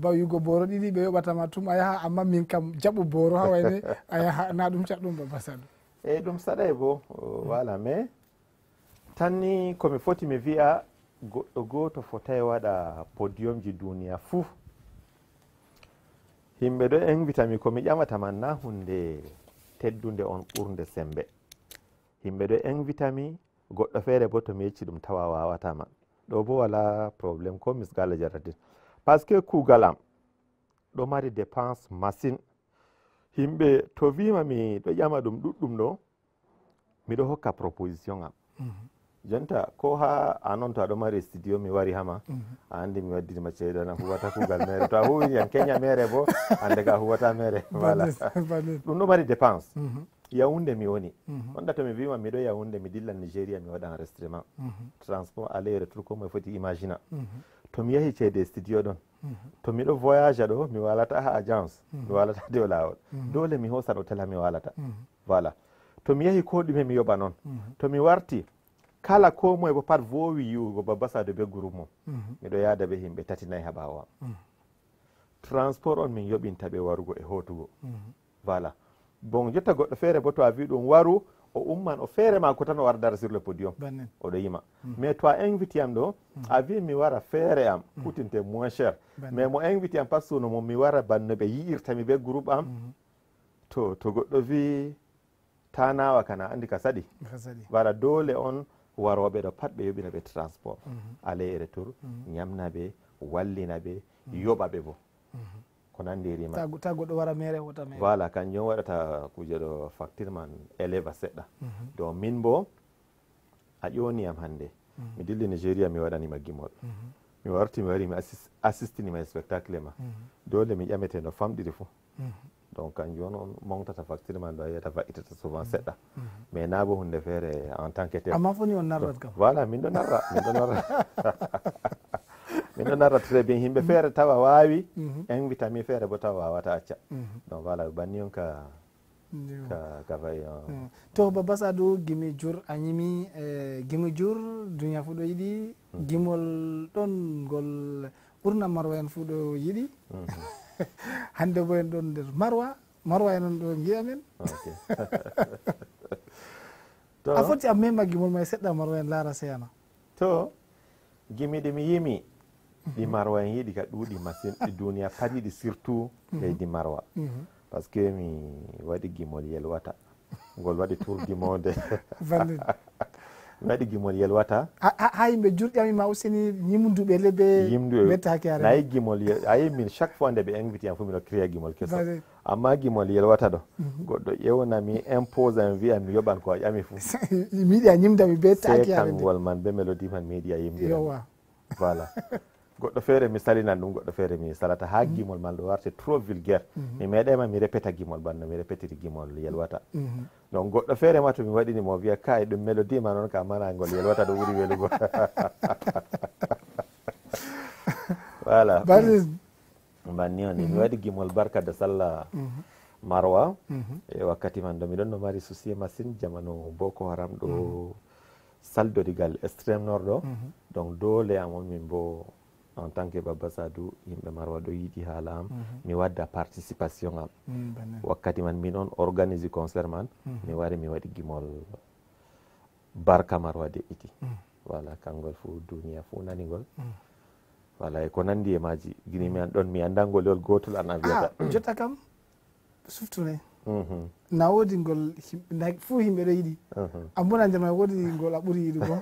bawugo boro ɗiɗi ɓe yoɓatama tum a yaha amma min kam jaɓu boro ha wayne a yaha na ɗum caɗɗum Baba Sadou eyyi ɗum saɗay bo voilà mais tan ni komi foti mi wiya goɗɗo goto fotay waɗa podium ji duniya fuu himɓe ɗo invitami komi ƴamatama na hunde teddude on ɓurde sembe himɓe ɗo invitami goɗɗo feere bo to mi yecci ɗum tawa wawatama ɗo bo wala probléme ko misgo Allah jarratin par ce que kuugal am ɗo mari dépense machine himɓe to wima mi ɗo ƴama ɗum ɗuɗɗum ɗo miɗo hokka proposition am jonta ko ha anon to aɗo mari studio mi wari hama a andi mi waddinima ceeɗana huwata kuugal mere to a huwi yan keña mere bo ande ga huwata mere voilà ɗum ɗo mari dépense Yaoundé mi woni onda to mi wima miɗo Yaoundé mi dillan Nigéria mi waɗa enregistrement transport aller retour ko moe foti imagina to mi yahi ceede studio ɗon to miɗo voyage ɗo mi walata ha agence mi walata dow lawol dole mi hosan hôtel ha mi walata voilà to mi yahi ko ɗume mi yoɓa noon to mi warti kala ko moye bo pat vowi yiwugo Baba Sadou be groupe mum miɗo yaada ɓe himɓe 3 4 ha ɓawo am transport on min yoɓinta ɓe warugo e hotugo voilà bon jotta goɗɗo feere bo to a wi ɗum waru o umman o feere ma ko tan o wara dara sur le podium oɗo yima mais to a invite am ɗo a wi mi wara feere am coutinte moins cher mais mo invite am pat suno mum mi wara banno ɓe yi'irtami be groupe am to goɗɗo wi ta nawa kana andi ka saɗi voilà dole on waroɓe ɗo pat ɓe yoɓina ɓe transport aller et retour ñamna ɓe wallina ɓe yoɓa ɓe bo ko nandi rima ta goɗɗo wara mere wota mere voilà kanjum waɗata kuje ɗo facture man élève seɗɗa donc min bo a ƴoniyam hannde mi dilli Nigéria mi waɗanima gimol mi warti mi wari mi assistinima e spectacle ma dole mi ƴamete no famɗiri fo donc kanjum on montata facture man ɗo a yiyata va'itata souvent seɗɗa mais na bo hunde feere en tant que tel amma foni on narrat kam voilà min ɗo narra min ɗo narra très bien himɓe feere tawa wawi invita mi feere bo tawa wawata acca donc voilà banni on ka fayi to Baba Sadou gimi jur a ñimi gimi jur duniya fu ɗo yiɗi gimol ɗon ngol ɓurna marwa en fu ɗo yiɗi hande bo en ɗon nder marwa en on ɗo giya men a foti a mema gimol ma seɗɗa marwa en laara seyana to gimi ɗi mi yimi ɗi marwa en yiɗi ka ɗuuɗi machine ɗi duniya pat yiɗi surtout leydi marwa par ce que mi waɗi gimol yelwata ngol waɗi tour du monde mi waɗi gimol yelwata ha yimɓe jurƴami ma useni yimduɓe le ɓe bettake are nayi gimol ayi min chaque fois nde ɓe invite am fu miɗo créa gimol keso amma gimol yelwata ɗo goɗɗo ƴewnami impose am wiya mi yoɓan ko a ƴami fu mi yiɗi a yimdami be take are kangol man be mélodie man mi yiɗi a yimdira voilà goɗɗo feere mi salinan ɗum goɗɗo feere mi salata ha gimol man ɗo warte trop vulgaire mi meeɗema mi répéta gimol banno mi répétiri gimol yelwata donc goɗɗo feere ma to mi waɗini mo wiya kay ɗum mélodie ma noon ka mana ngol yelwata ɗo ɓuuri welugo voilà banni on mi waɗi gimol barka de sallah marwa e wakkati man ɗo miɗon no mari souci machine jamanu boko haram ɗo saldodigal extrême nord ɗo donc dole amon min bo en tant que Baba Sadou yimɓe marwa ɗo yiɗi haala am mi wadda participation am wakkati man min on organise concert man mi wari mi waɗi gimol barka marwa de'iti voilà kangol fu duniya fu nanigol voilà e ko nandi e maji gini mi an ɗon mi andangol gotol an a wiyata jotta kam suftune na wodi ngol fu himɓe ɗo yiɗi ambona nder ma wodi ngol a ɓuuri yiɗugo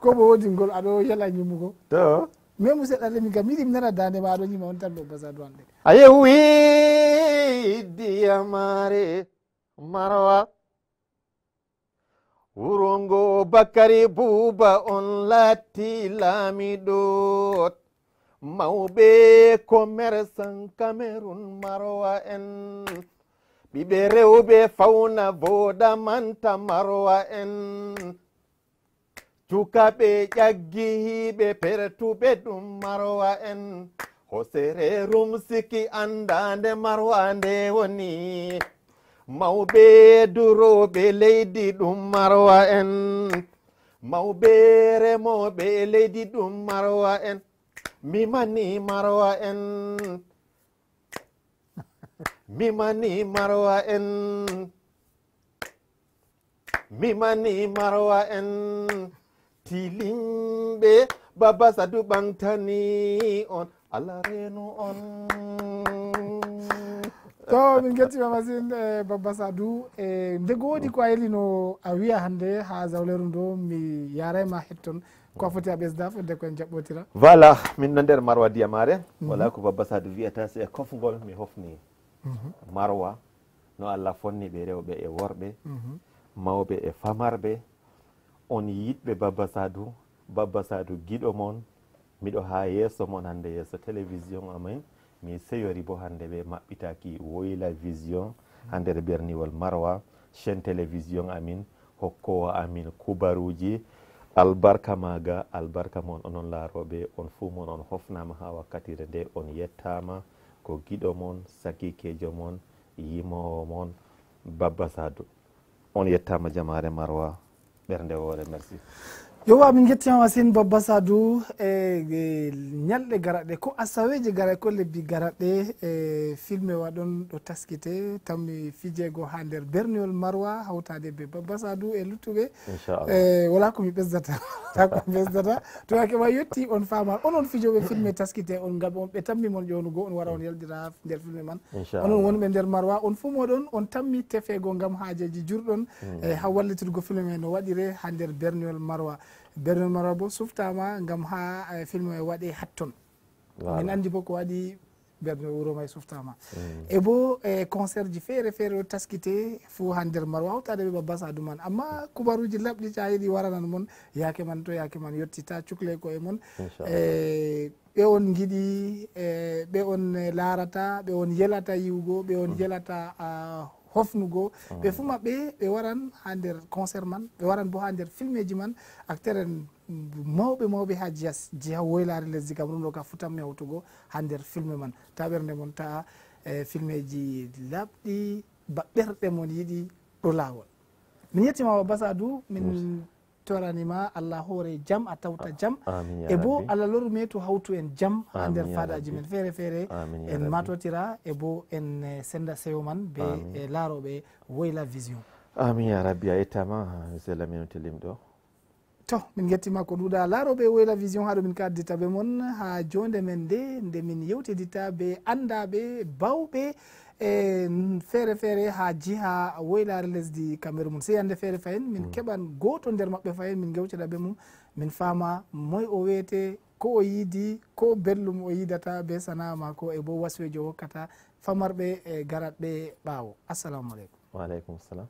ko bo wodi ngol aɗo yala ñimmugo to même seɗɗa lemi kam yiɗi mi nana dande ma aɗo ñima on tan ɗo basadu hande a yewi diyamare marwa wurongo bakari buuba on latti laamiɗo mawɓe commerçant cameron marwa en ɓiɓe rewɓe fawna voɗa manta marwa en cukaɓe ƴaggihiɓe pertuɓe ɗum marwa en hosere rumsiki andande marwa nde woni mawɓe duroɓe leydi ɗum marwa en mawɓe remoɓe leydi ɗum marwa en mimani marwa en mimani marwa en mimani marwa en tilimɓe baba sadu ɓantani on allah reno on to min gettima masine baba sadou ndego woodi ko a yelino a wiya hannde ha zawleru ndo mi yarayma hetton ko foti a ɓesda fodde koen jaɓɓotira voilà min no nder marwa diyamare wala ko baba sadou wiyata so e kofgol mi hofni marwa no allah fonni ɓe rewɓe e worɓe mawɓe e famarɓe on yiɗɓe baba sadou giɗo mon miɗo ha yesso mon hande yesso télévision amen mi seyori bo hande ɓe maɓɓitaki Woyla vision ha nder berniwol marwa chaîne télévision amin hokkowo amin kubaruji albarka maga albarka mon onon laaroɓe on fuu mon on hofnama ha wakkatire nde on yettama ko giɗo mon sakikejo mon yimowo mon baba sadou on yettama jamare marwa ɓernde woore merci yowa min gettima masine baba sadou e ñalɗe garaɗe ko asaweje gara ko lebbi garaɗe e filme waɗon ɗo taskite tammi fijego ha nder berniwol marwa hawtade be baba sadou e luttuɓe wala komi ɓesdata ko ɓesdata to yakema yetti on fama onon fijoɓe filme taskite on gam on ɓe tammi mon ƴonugo on wara on yalɗira nder filme man onon wonɓe nder marwa on fuu moɗon on tammi tefego gam haajeji jurɗon ha wallitirgo filme me no waɗire ha nder berniwol marwa berniwol marwa bo suftama gam ha filme e waɗe hatton min andi bo ko waɗi berniwol wuro may suftama e bo concert ji feere feere o taskite fou ha nder marwa hawtade ɓe baba sadou man amma kubaruji labɗi ca yiɗi waranan mon yake man to yake man yettita cukle ko e mon ɓe on giɗi ɓe on larata ɓe on yelata yiwgo ɓe on yelata hofnugo ɓe fuu maɓɓe ɓe waran ha nder concert man ɓe waran bo ha nder filmeji man acteur en mawɓe ha jiha woylare lesdi Cameroun ɗo ka futanmi hawtugo ha nder filme man ta ɓernde mon ta'a filmeji labɗi ɓerɗe mon yiɗi ɗo lawol min yettima baba sadou min toranima allah hoore jaam a tawta jaam e bo allah lorme to hawtu en jaam ha nder fadaji men feere feere en matotira e bo en senda sewo man be e laaroɓe Woyla vision amin ya rabbi a yettama monsieur lamine telimɗo to min gettima ko ɗuuɗa laaroɓe Woyla vision haɗo min kaddita ɓe mon ha jonde men nde min yewtidita ɓe andaɓe bawɓe e feere feere ha jiha woylare lesdi Cameroun sey hande feere fayin min keɓan goto nder maɓɓe fayin min gewtida ɓe mum min faama moy o wiyete ko o yiidi ko bellum o yidata be sana'a mako e bo waswejo hokkata famarɓe e garatɓe ɓaawo assalamu aleykum waaleykum salam